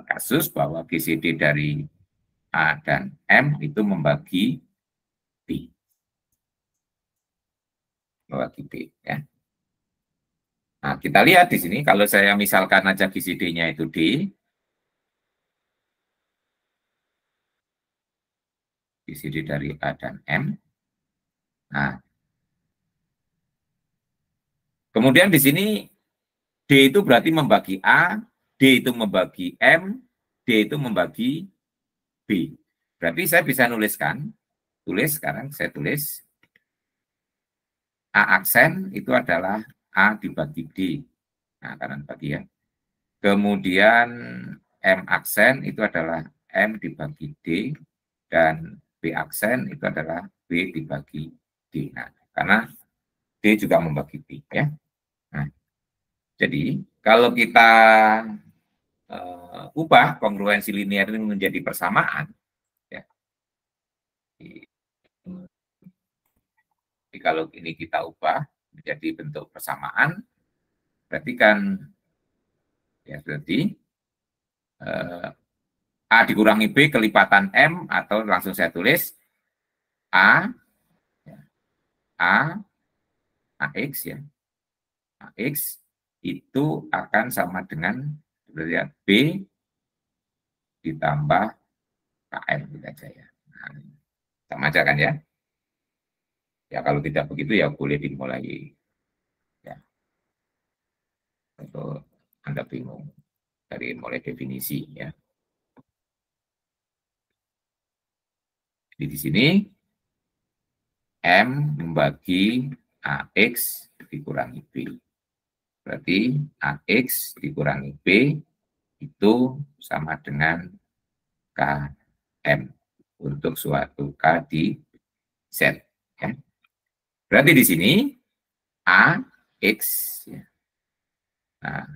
kasus bahwa GCD dari A dan M itu membagi B. Membagi B, ya. Nah, kita lihat di sini, kalau saya misalkan aja GCD-nya itu D, GCD dari A dan M. Nah, kemudian di sini D itu berarti membagi A, D itu membagi M, D itu membagi B. Berarti saya bisa nuliskan, sekarang saya tulis, A aksen itu adalah A dibagi D. Nah, kanan bagi ya. Kemudian M aksen itu adalah M dibagi D, dan B aksen itu adalah B dibagi D. Nah, karena D juga membagi D, ya. Nah, jadi kalau kita ubah kongruensi linear ini menjadi persamaan, ya. Jadi kalau ini kita ubah menjadi bentuk persamaan, berarti kan ya berarti A dikurangi B kelipatan M, atau langsung saya tulis A, ya, AX, ya. AX itu akan sama dengan berarti B ditambah KM gitu aja ya. Nah, sama aja kan ya. Ya kalau tidak begitu ya boleh dimulai ya. Untuk Anda bingung dari mulai definisi ya. Jadi di sini M membagi AX dikurangi B. Berarti AX dikurangi B itu sama dengan KM untuk suatu K di Z. Ya. Berarti di sini AX. Ya. Nah,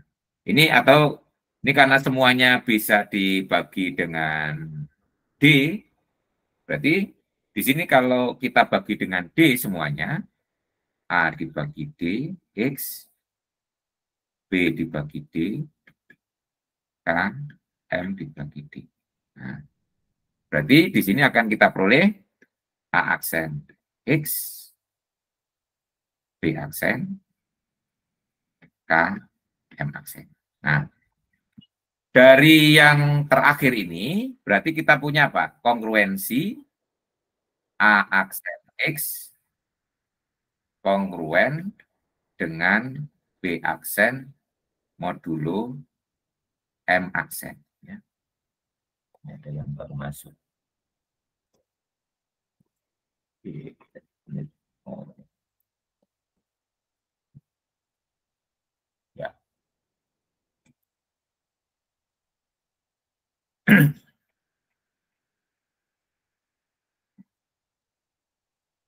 ini atau ini karena semuanya bisa dibagi dengan D, berarti di sini kalau kita bagi dengan D semuanya, A dibagi D, X, B dibagi D, K, M dibagi D. Nah, berarti di sini akan kita peroleh A aksen X, B aksen, K, M aksen. Nah, dari yang terakhir ini, berarti kita punya apa? Kongruensi A aksen X kongruen dengan B aksen modulo M aksen. Ya. Ada yang baru masuk. Ya.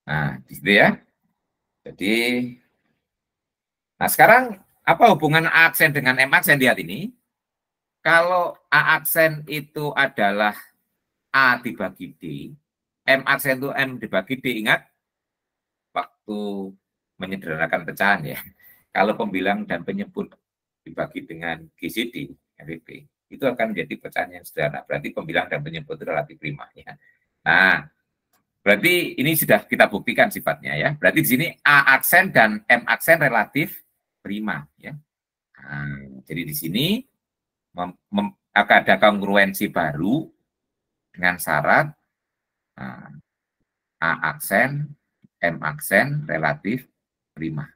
Nah, di situ ya. Jadi, nah sekarang apa hubungan A aksen dengan M aksen? Lihat ini. Kalau A aksen itu adalah A dibagi D, M aksen itu M dibagi D. Ingat, waktu menyederhanakan pecahan ya. Kalau pembilang dan penyebut dibagi dengan GCD, RDP, itu akan menjadi pecahan yang sederhana. Berarti pembilang dan penyebut relatif prima. Ya. Nah, berarti ini sudah kita buktikan sifatnya ya. Berarti di sini A aksen dan M aksen relatif prima. Ya. Nah, jadi di sini akan ada kongruensi baru dengan syarat A aksen, M aksen relatif prima.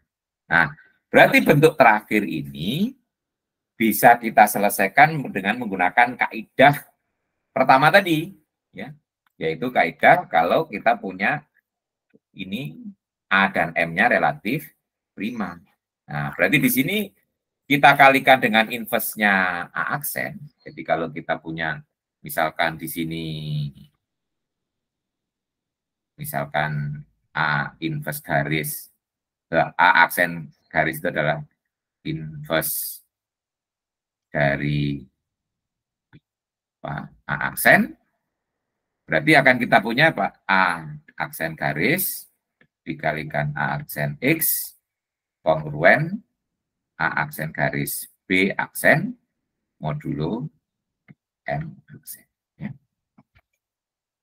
Nah, berarti bentuk terakhir ini bisa kita selesaikan dengan menggunakan kaidah pertama tadi, ya, yaitu kaidah kalau kita punya ini A dan M-nya relatif prima. Nah, berarti di sini kita kalikan dengan inverse-nya A aksen. Jadi kalau kita punya misalkan di sini misalkan A inverse garis, A aksen garis itu adalah inverse dari A aksen, berarti akan kita punya apa? A aksen garis dikalikan A aksen X kongruen A aksen garis B aksen modulo M aksen. Ya.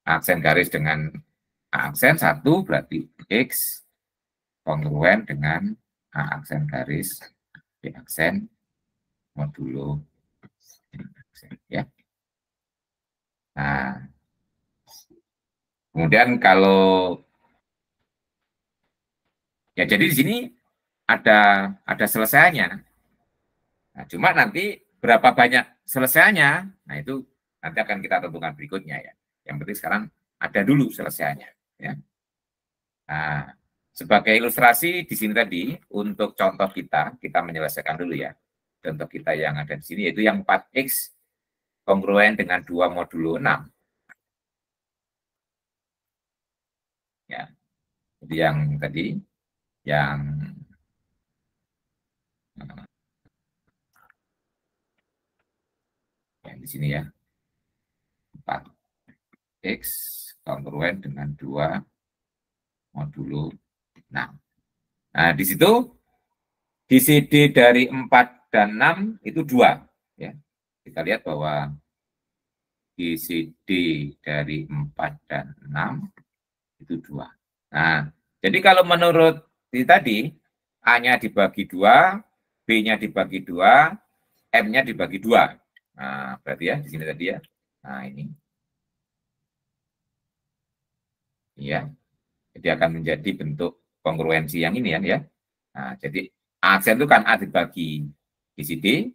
Aksen garis dengan A aksen 1 berarti X kongruen dengan A aksen garis B aksen modulo M aksen. Ya. Nah, kemudian kalau ya jadi di sini ada selesainya. Nah, cuma nanti berapa banyak selesainya, nah itu nanti akan kita tentukan berikutnya ya. Yang penting sekarang ada dulu selesainya. Ya. Nah, sebagai ilustrasi di sini tadi untuk contoh kita menyelesaikan dulu ya. Contoh kita yang ada di sini yaitu yang 4X kongruen dengan 2 modulo 6. Ya. Jadi yang tadi yang di sini ya 4X kongruen dengan 2 modulo 6. Nah, di situ GCD dari 4 dan 6 itu 2. Ya. Kita lihat bahwa GCD dari 4 dan 6 itu 2. Nah, jadi kalau menurut tadi, A-nya dibagi 2, B-nya dibagi 2, M-nya dibagi 2. Nah, berarti ya di sini tadi ya. Nah, ini. Iya. Jadi akan menjadi bentuk kongruensi yang ini ya. Nah, jadi A aksen itu kan A dibagi GCD,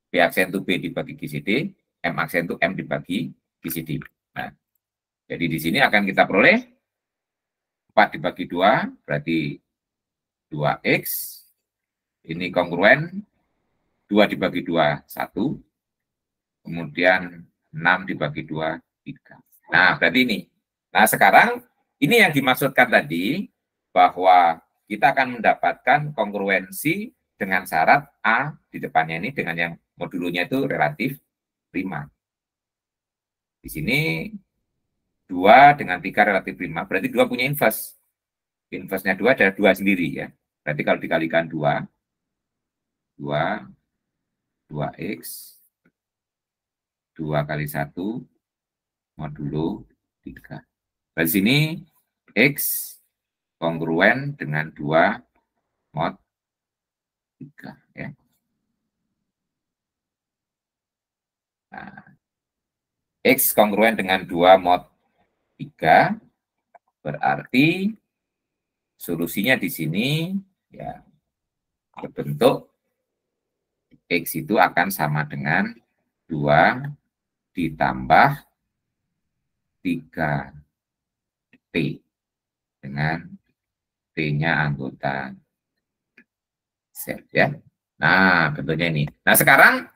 B aksen itu B dibagi GCD, M aksen itu M dibagi GCD. Nah, jadi di sini akan kita peroleh 4 dibagi 2, berarti 2X. Ini kongruen, 2 dibagi 2, 1. Kemudian 6 dibagi 2, 3. Nah, berarti ini. Nah, sekarang ini yang dimaksudkan tadi, bahwa kita akan mendapatkan kongruensi dengan syarat A di depannya ini dengan yang modulonya itu relatif prima. Di sini 2 dengan 3 relatif prima, berarti 2 punya inverse. Inverse-nya 2 adalah 2 sendiri ya. Berarti kalau dikalikan 2, 2X, 2 kali 1, modulo 3. Di sini X kongruen dengan 2 mod 3. Ya. Nah, X kongruen dengan 2 mod 3, berarti solusinya di sini ya berbentuk X itu akan sama dengan 2 ditambah 3T dengan T-nya anggota set ya. Nah, bentuknya ini. Nah, sekarang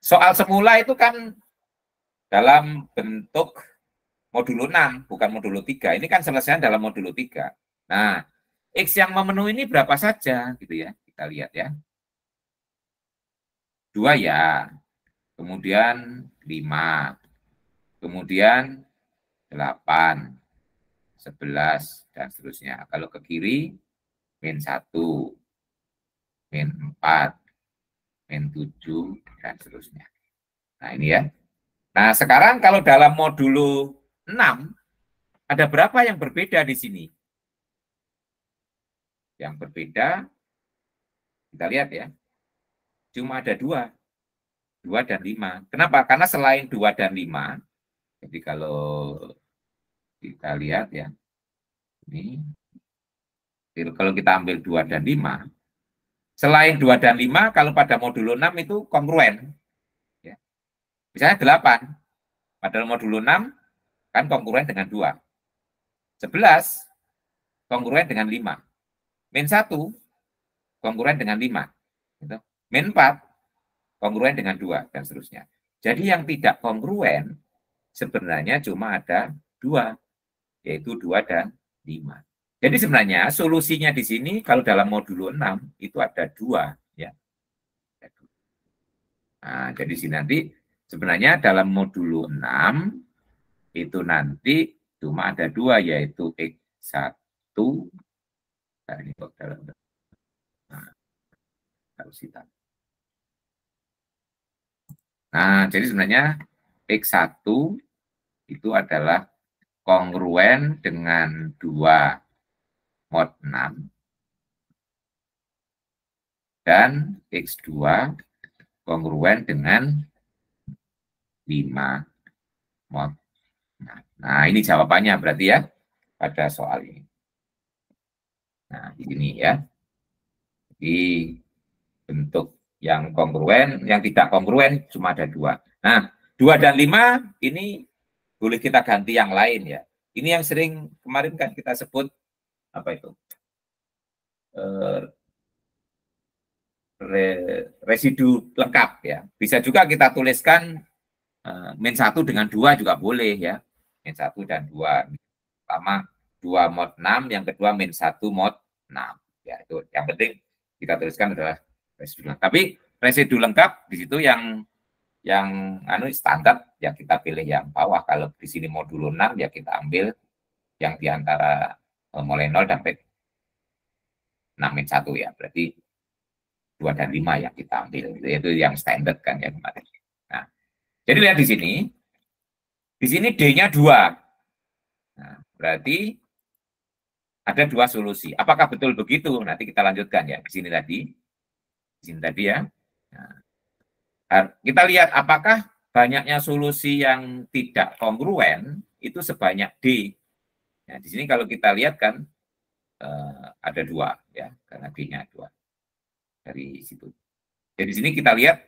soal semula itu kan dalam bentuk modulo 6, bukan modulo 3. Ini kan selesai dalam modulo 3. Nah, X yang memenuhi ini berapa saja gitu ya. Kita lihat ya. 2 ya. Kemudian 5. Kemudian 8. 11 dan seterusnya. Kalau ke kiri min 1, min 4, min 7, dan seterusnya. Nah, ini ya. Nah, sekarang kalau dalam modulo 6, ada berapa yang berbeda di sini? Yang berbeda, kita lihat ya, cuma ada 2 dan 5. Kenapa? Karena selain 2 dan 5, jadi kalau kita lihat ya, ini, kalau kita ambil 2 dan 5, selain 2 dan 5, kalau pada modulo 6 itu kongruen. Ya. Misalnya 8, pada modulo 6 kan kongruen dengan 2. 11 kongruen dengan 5. Min 1 kongruen dengan 5. Gitu. Min 4 kongruen dengan 2, dan seterusnya. Jadi yang tidak kongruen sebenarnya cuma ada 2, yaitu 2 dan 5. Jadi sebenarnya solusinya di sini kalau dalam modulo 6 itu ada 2. Ya. Nah, jadi sini nanti sebenarnya dalam modulo 6 itu nanti cuma ada 2, yaitu X1. Nah, ini kok dalam. Nah, harus kita. Nah, jadi sebenarnya X1 itu adalah kongruen dengan 2 mod 6 dan X2 kongruen dengan 5 mod 6. Nah, ini jawabannya berarti ya pada soal ini. Nah, di sini ya. Di bentuk yang kongruen, yang tidak kongruen cuma ada 2. Nah, 2 dan 5 ini boleh kita ganti yang lain ya. Ini yang sering kemarin kan kita sebut apa itu? Residu lengkap ya. Bisa juga kita tuliskan min 1 dengan 2 juga boleh ya. Min 1 dan 2. Pertama 2 mod 6, yang kedua min 1 mod 6. Ya, itu yang penting kita tuliskan adalah residu lengkap. Tapi residu lengkap di situ yang standar ya kita pilih yang bawah. Kalau di sini modulo 6 ya kita ambil yang diantara mulai 0 sampai 6 min 1 ya. Berarti 2 dan 5 yang kita ambil. Itu yang standar kan ya kemarin. Nah, jadi lihat di sini. Di sini D-nya 2. Nah, berarti ada 2 solusi. Apakah betul begitu? Nanti kita lanjutkan ya. Di sini tadi. Di sini tadi ya. Nah, kita lihat apakah banyaknya solusi yang tidak kongruen itu sebanyak D. Nah, di sini kalau kita lihat kan ada 2 ya, karena D-nya 2 dari situ. Jadi di sini kita lihat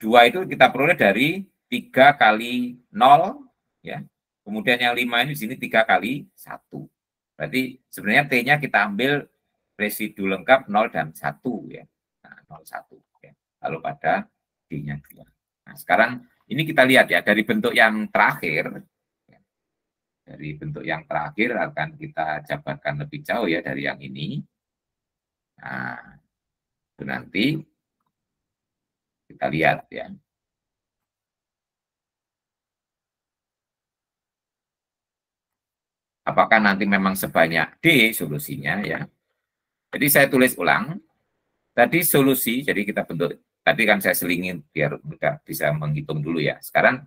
2 itu kita peroleh dari 3 kali 0 ya. Kemudian yang 5 ini di sini 3 kali 1. Berarti sebenarnya T-nya kita ambil residu lengkap 0 dan 1 ya. Nah, 0 1 ya. Lalu pada D-nya 2. Nah, sekarang ini kita lihat ya dari bentuk yang terakhir. Ya. Dari bentuk yang terakhir akan kita jabarkan lebih jauh ya dari yang ini. Nah, itu nanti kita lihat ya. Apakah nanti memang sebanyak D solusinya ya. Jadi saya tulis ulang. Tadi solusi, jadi kita bentuk, tadi kan saya selingin biar mudah bisa menghitung dulu ya. Sekarang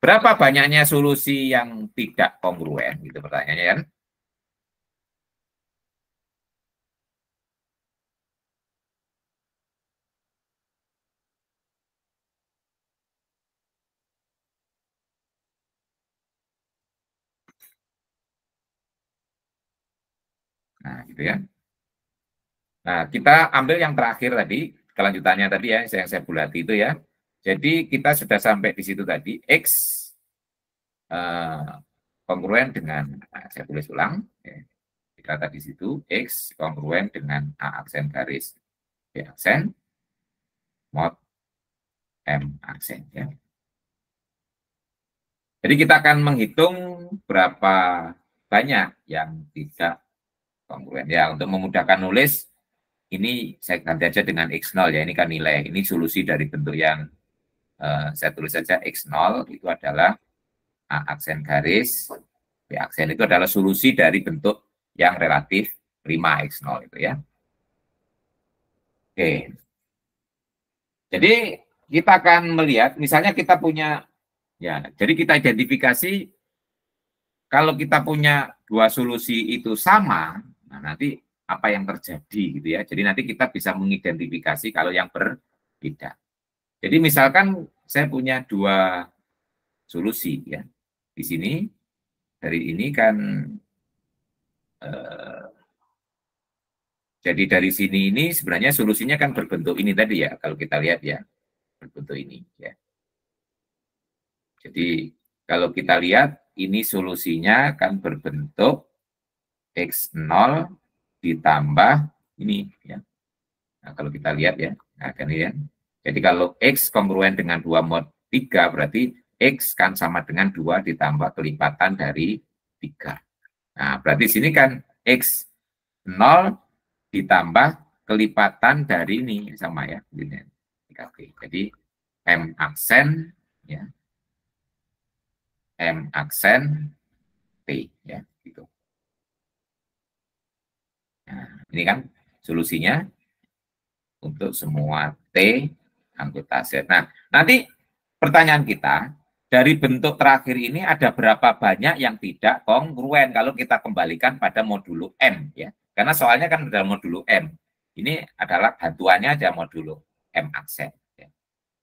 berapa banyaknya solusi yang tidak kongruen gitu pertanyaannya kan. Nah, gitu ya. Nah, kita ambil yang terakhir tadi, kelanjutannya tadi ya, yang saya bulati itu ya. Jadi kita sudah sampai di situ tadi, X kongruen dengan, nah, saya tulis ulang, ya. Kita tadi situ, X kongruen dengan A aksen garis B aksen, mod M aksen. Ya. Jadi kita akan menghitung berapa banyak yang tidak kongruen. Ya, untuk memudahkan nulis, ini saya ganti aja dengan X0 ya, ini kan nilai. Ini solusi dari bentuk yang saya tulis saja X0 itu adalah A aksen garis, B aksen itu adalah solusi dari bentuk yang relatif 5 X0 itu ya. Oke. Jadi kita akan melihat, misalnya kita punya, ya, jadi kita identifikasi kalau kita punya dua solusi itu sama, nah nanti apa yang terjadi gitu ya. Jadi nanti kita bisa mengidentifikasi kalau yang berbeda. Jadi misalkan saya punya dua solusi ya. Di sini dari ini kan jadi dari sini ini sebenarnya solusinya kan berbentuk ini tadi ya, kalau kita lihat ya, berbentuk ini ya. Jadi kalau kita lihat ini solusinya kan berbentuk X0 ditambah ini ya. Nah, kalau kita lihat ya, nah kan ini ya. Jadi kalau X kongruen dengan 2 mod 3 berarti X kan sama dengan 2 ditambah kelipatan dari 3. Nah, berarti sini kan X0 ditambah kelipatan dari ini sama ya. Jadi M aksen ya. M aksen T ya gitu. Nah, ini kan solusinya untuk semua T anggota Z. Nah, nanti pertanyaan kita, dari bentuk terakhir ini ada berapa banyak yang tidak kongruen kalau kita kembalikan pada modulo M ya. Karena soalnya kan dalam modulo M. Ini adalah bantuannya ada modulo M aksen. Ya.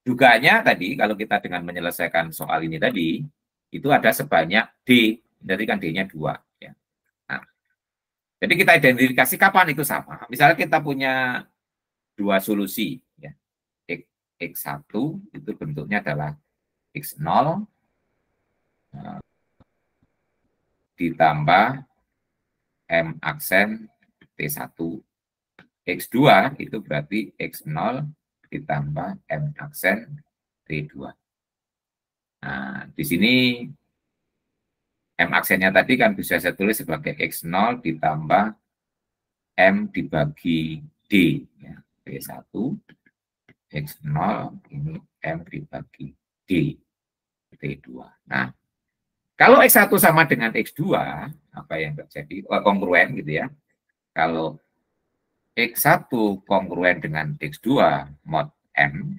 Dugaannya tadi kalau kita dengan menyelesaikan soal ini tadi, itu ada sebanyak D, jadi kan D-nya 2 ya. Nah, jadi kita identifikasi kapan itu sama. Misalnya kita punya dua solusi ya. X1 itu bentuknya adalah X0 ditambah M aksen T1. X2 itu berarti X0 ditambah M aksen T2. Nah, di sini M aksennya tadi kan bisa saya tulis sebagai X0 ditambah M dibagi D ya. T1 X0 ini M dibagi D T2. Nah, kalau X1 sama dengan X2, apa yang terjadi? Kongruen gitu ya. Kalau X1 kongruen dengan X2 mod M,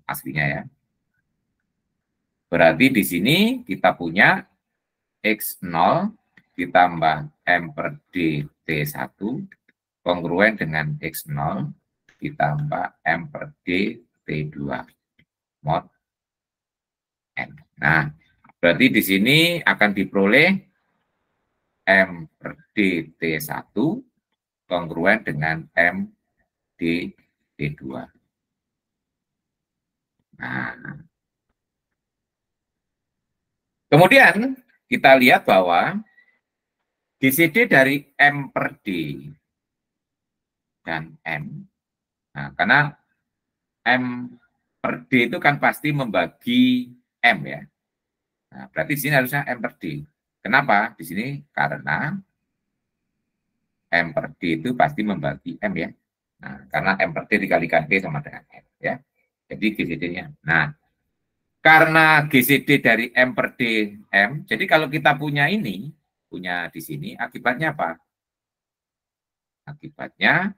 aslinya ya. Berarti di sini kita punya X0 ditambah M per D T1 kongruen dengan X0 ditambah M per D T2 mod M. Nah, berarti di sini akan diperoleh M per D T1 kongruen dengan M D T2. Nah, kemudian kita lihat bahwa GCD dari M per D dan M, nah, karena M per D itu kan pasti membagi M ya. Nah, berarti di sini harusnya M per D. Kenapa? Di sini karena M per D itu pasti membagi M ya. Nah, karena M per D dikalikan D sama dengan M ya. Jadi GCD-nya. Nah, karena GCD dari M per D M, jadi kalau kita punya ini, punya di sini, akibatnya apa? Akibatnya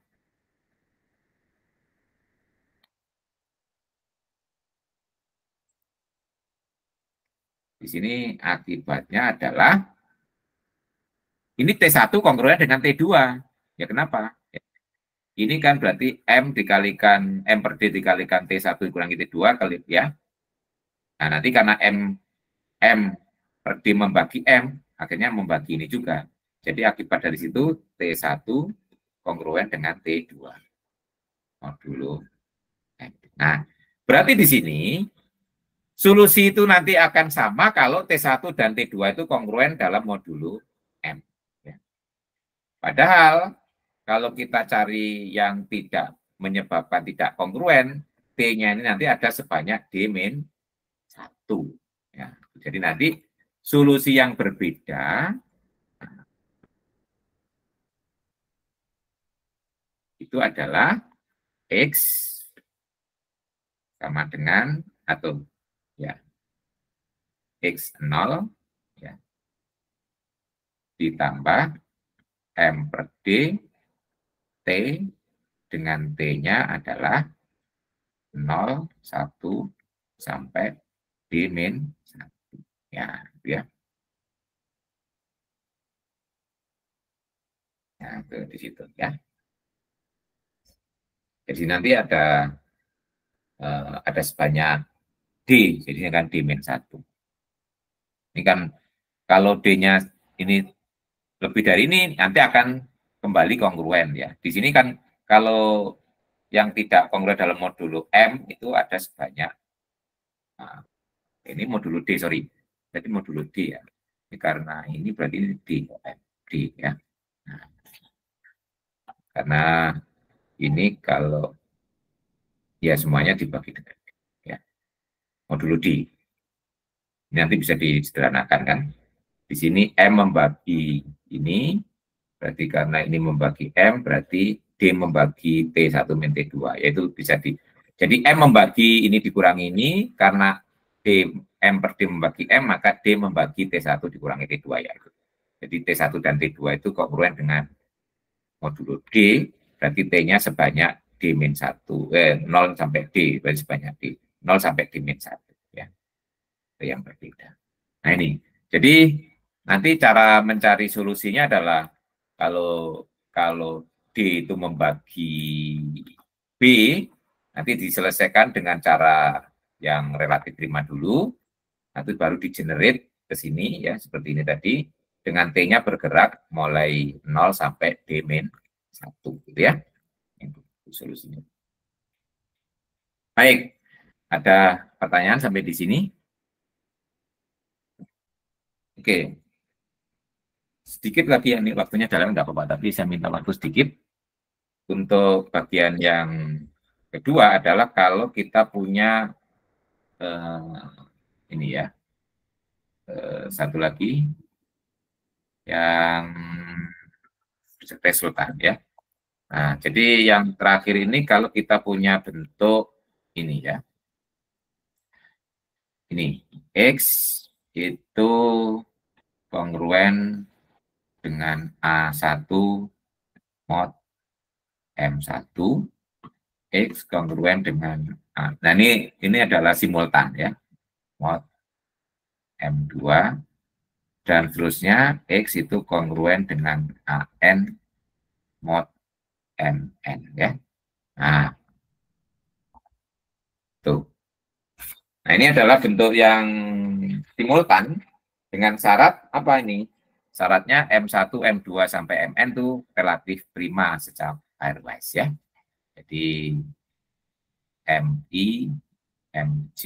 di sini akibatnya adalah ini T1 kongruen dengan T2. Ya kenapa? Ini kan berarti M dikalikan M per D dikalikan T1 dikurangi T2 kali ya. Nah, nanti karena M per D membagi M, akhirnya membagi ini juga. Jadi akibat dari situ T1 kongruen dengan T2. Modulo M. Nah, berarti di sini solusi itu nanti akan sama kalau T1 dan T2 itu kongruen dalam modulo M. Ya. Padahal kalau kita cari yang tidak menyebabkan tidak kongruen, T-nya ini nanti ada sebanyak D-1. Ya. Jadi nanti solusi yang berbeda itu adalah X sama dengan atau ya X0 ya, ditambah M per D T dengan T-nya adalah 0 0, 1, sampai D min 1. Ya, gitu ya. Nah, itu di situ ya. Jadi nanti ada sebanyak D, jadinya kan D min 1. Ini kan kalau D-nya ini lebih dari ini, nanti akan kembali kongruen ya. Di sini kan kalau yang tidak kongruen dalam modulo M itu ada sebanyak, nah, ini modulo D, sorry. Jadi modulo D ya. Ini karena ini berarti ini D, D ya. Nah, karena ini kalau ya semuanya dibagi dengan ya, modulo D. Ini nanti bisa disederhanakan kan. Di sini M membagi ini, berarti karena ini membagi M, berarti D membagi T1 min T2, yaitu bisa jadi M membagi ini dikurangi ini, karena M per D membagi M, maka D membagi T1 dikurangi T2 ya. Jadi T1 dan T2 itu kongruen dengan modulo D, berarti T-nya sebanyak D min 1, 0 sampai D, berarti sebanyak D, 0 sampai D min 1 ya. Itu yang berbeda. Nah ini, jadi nanti cara mencari solusinya adalah kalau D itu membagi B, nanti diselesaikan dengan cara yang relatif prima dulu, nanti baru di-generate ke sini ya, seperti ini tadi, dengan T-nya bergerak mulai 0 sampai D min 1, gitu ya. Itu solusinya. Baik, ada pertanyaan sampai di sini? Oke. Sedikit lagi, ini waktunya dalam nggak apa-apa, tapi saya minta waktu sedikit. Untuk bagian yang kedua adalah kalau kita punya ini ya, satu lagi yang resultan ya. Nah, jadi yang terakhir ini kalau kita punya bentuk ini ya, ini X itu kongruen dengan A1 mod M1, X kongruen dengan A. Nah, ini adalah simultan ya, mod M2, dan seterusnya X itu kongruen dengan AN mod MN ya. Nah, tuh. Nah, ini adalah bentuk yang simultan dengan syarat apa ini? Syaratnya M1, M2 sampai MN itu relatif prima secara pairwise ya. Jadi MI, MJ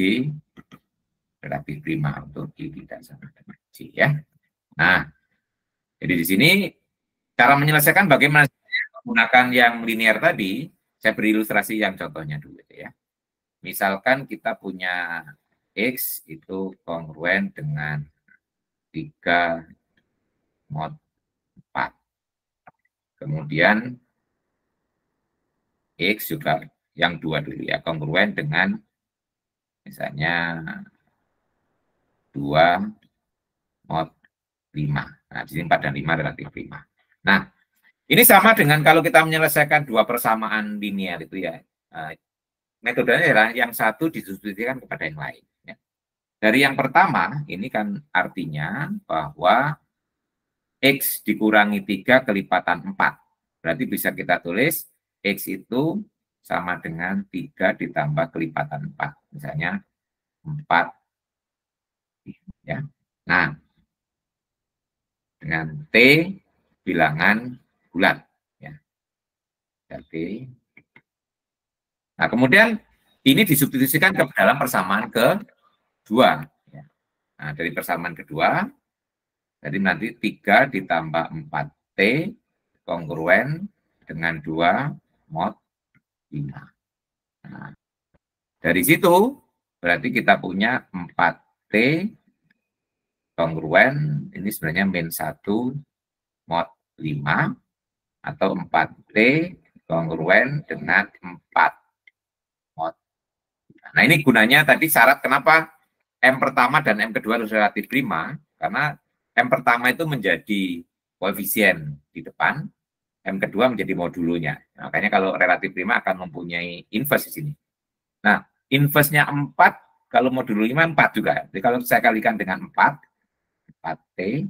relatif prima untuk I tidak sama dengan J ya. Nah, jadi di sini cara menyelesaikan bagaimana menggunakan yang linear tadi, saya beri ilustrasi yang contohnya dulu ya. Misalkan kita punya X itu kongruen dengan 3 mod 4. Kemudian X juga yang 2 dulu ya, kongruen dengan misalnya 2 mod 5. Nah, di sini 4 dan 5 relatif prima. Nah, ini sama dengan kalau kita menyelesaikan dua persamaan linear itu ya. Metodenya adalah yang satu disubstitusikan kepada yang lain. Ya. Dari yang pertama, ini kan artinya bahwa X dikurangi 3 kelipatan 4. Berarti bisa kita tulis X itu sama dengan 3 ditambah kelipatan 4. Misalnya 4. Ya. Nah, dengan T bilangan bulat. Ya. Jadi, nah, kemudian ini disubstitusikan ke dalam persamaan kedua. Ya. Nah, dari persamaan kedua, jadi nanti 3 ditambah 4T kongruen dengan 2 mod 5. Nah, dari situ berarti kita punya 4T kongruen, ini sebenarnya min 1 mod 5, atau 4T kongruen dengan 4 mod. Nah, ini gunanya tadi syarat kenapa M pertama dan M kedua harus relatif prima, karena M pertama itu menjadi koefisien di depan, M kedua menjadi modulonya. Nah, makanya kalau relatif prima akan mempunyai inverse di sini. Nah, inverse-nya 4, kalau modul 5, 4 juga. Jadi kalau saya kalikan dengan 4, 4T,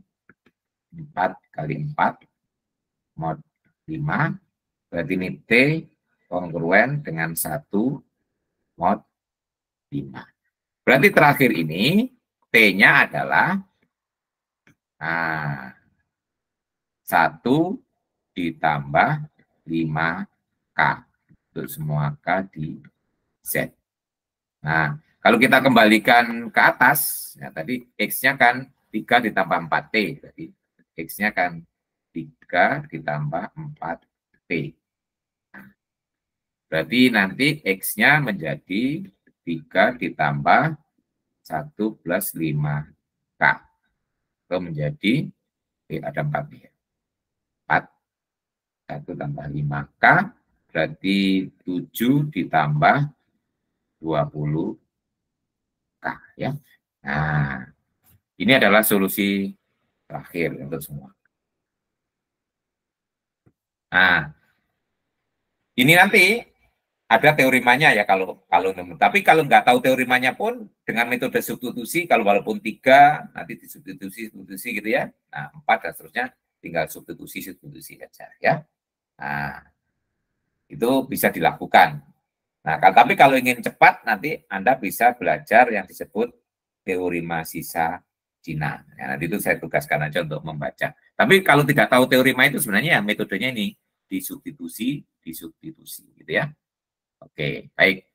4 kali 4, mod 5, berarti ini T kongruen dengan 1 mod 5. Berarti terakhir ini, T-nya adalah 1 ditambah 5K. Untuk semua K di Z. Nah, kalau kita kembalikan ke atas, ya, tadi X-nya kan 3 ditambah 4T. Jadi X-nya kan 3 ditambah 4T. Nah, berarti nanti X-nya menjadi 3 ditambah 1 plus 5K. Itu menjadi, ada 4 ya. 4, 1 tambah 5K, berarti 7 ditambah 20K. Ya. Nah, ini adalah solusi terakhir untuk semua. Nah, ini nanti ada teorimanya ya kalau nemu. Tapi kalau nggak tahu teorimanya pun dengan metode substitusi, kalau walaupun 3 nanti disubstitusi gitu ya. Nah, 4 dan seterusnya tinggal substitusi saja ya. Nah, itu bisa dilakukan. Nah, tapi kalau ingin cepat nanti Anda bisa belajar yang disebut teorema sisa Cina. Ya, nanti itu saya tugaskan aja untuk membaca. Tapi kalau tidak tahu teorema itu sebenarnya ya metodenya ini disubstitusi gitu ya. Oke, baik.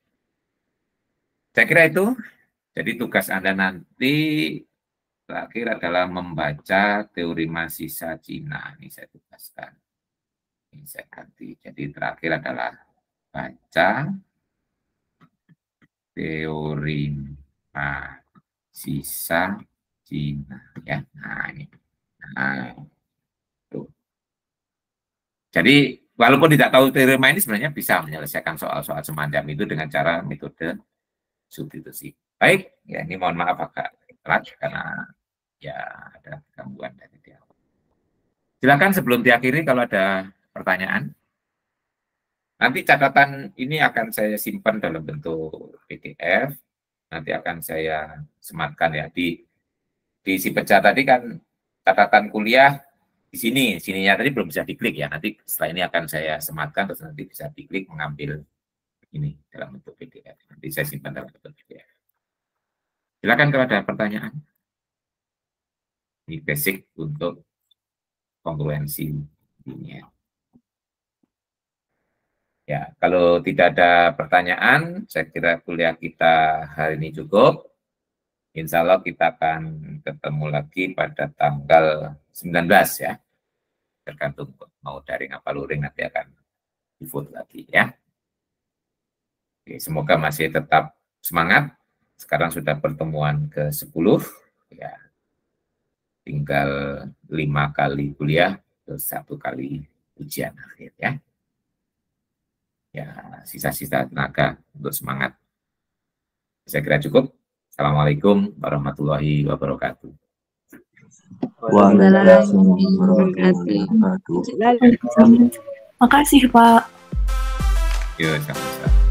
Saya kira itu. Jadi tugas Anda nanti terakhir adalah membaca teorema sisa Cina. Ini saya tugaskan. Ini saya ganti. Jadi terakhir adalah baca teorema sisa Cina. Ya, nah ini. Nah, tuh. Jadi walaupun tidak tahu teorema ini sebenarnya bisa menyelesaikan soal-soal semacam itu dengan cara metode substitusi. Baik, ya ini mohon maaf agak telat karena ya ada gangguan dari dia. Silakan sebelum diakhiri kalau ada pertanyaan. Nanti catatan ini akan saya simpan dalam bentuk PDF. Nanti akan saya sematkan ya di si pecah tadi kan catatan kuliah di sininya tadi belum bisa diklik ya. Nanti setelah ini akan saya sematkan terus nanti bisa diklik mengambil ini dalam bentuk PDF. Nanti saya simpan dalam bentuk PDF. Silakan kalau ada pertanyaan. Ini basic untuk kongruensi linear. Ya, kalau tidak ada pertanyaan, saya kira kuliah kita hari ini cukup. Insya Allah kita akan ketemu lagi pada tanggal 19 ya. Tergantung mau daring apa luring nanti akan di-vote lagi ya. Oke, semoga masih tetap semangat. Sekarang sudah pertemuan ke-10 ya. Tinggal 5 kali kuliah terus 1 kali ujian akhir ya. Ya, sisa-sisa tenaga untuk semangat. Saya kira cukup. Assalamualaikum warahmatullahi wabarakatuh. Waalaikumsalam warahmatullahi wabarakatuh. Makasih, Pak. Yuk, sama-sama.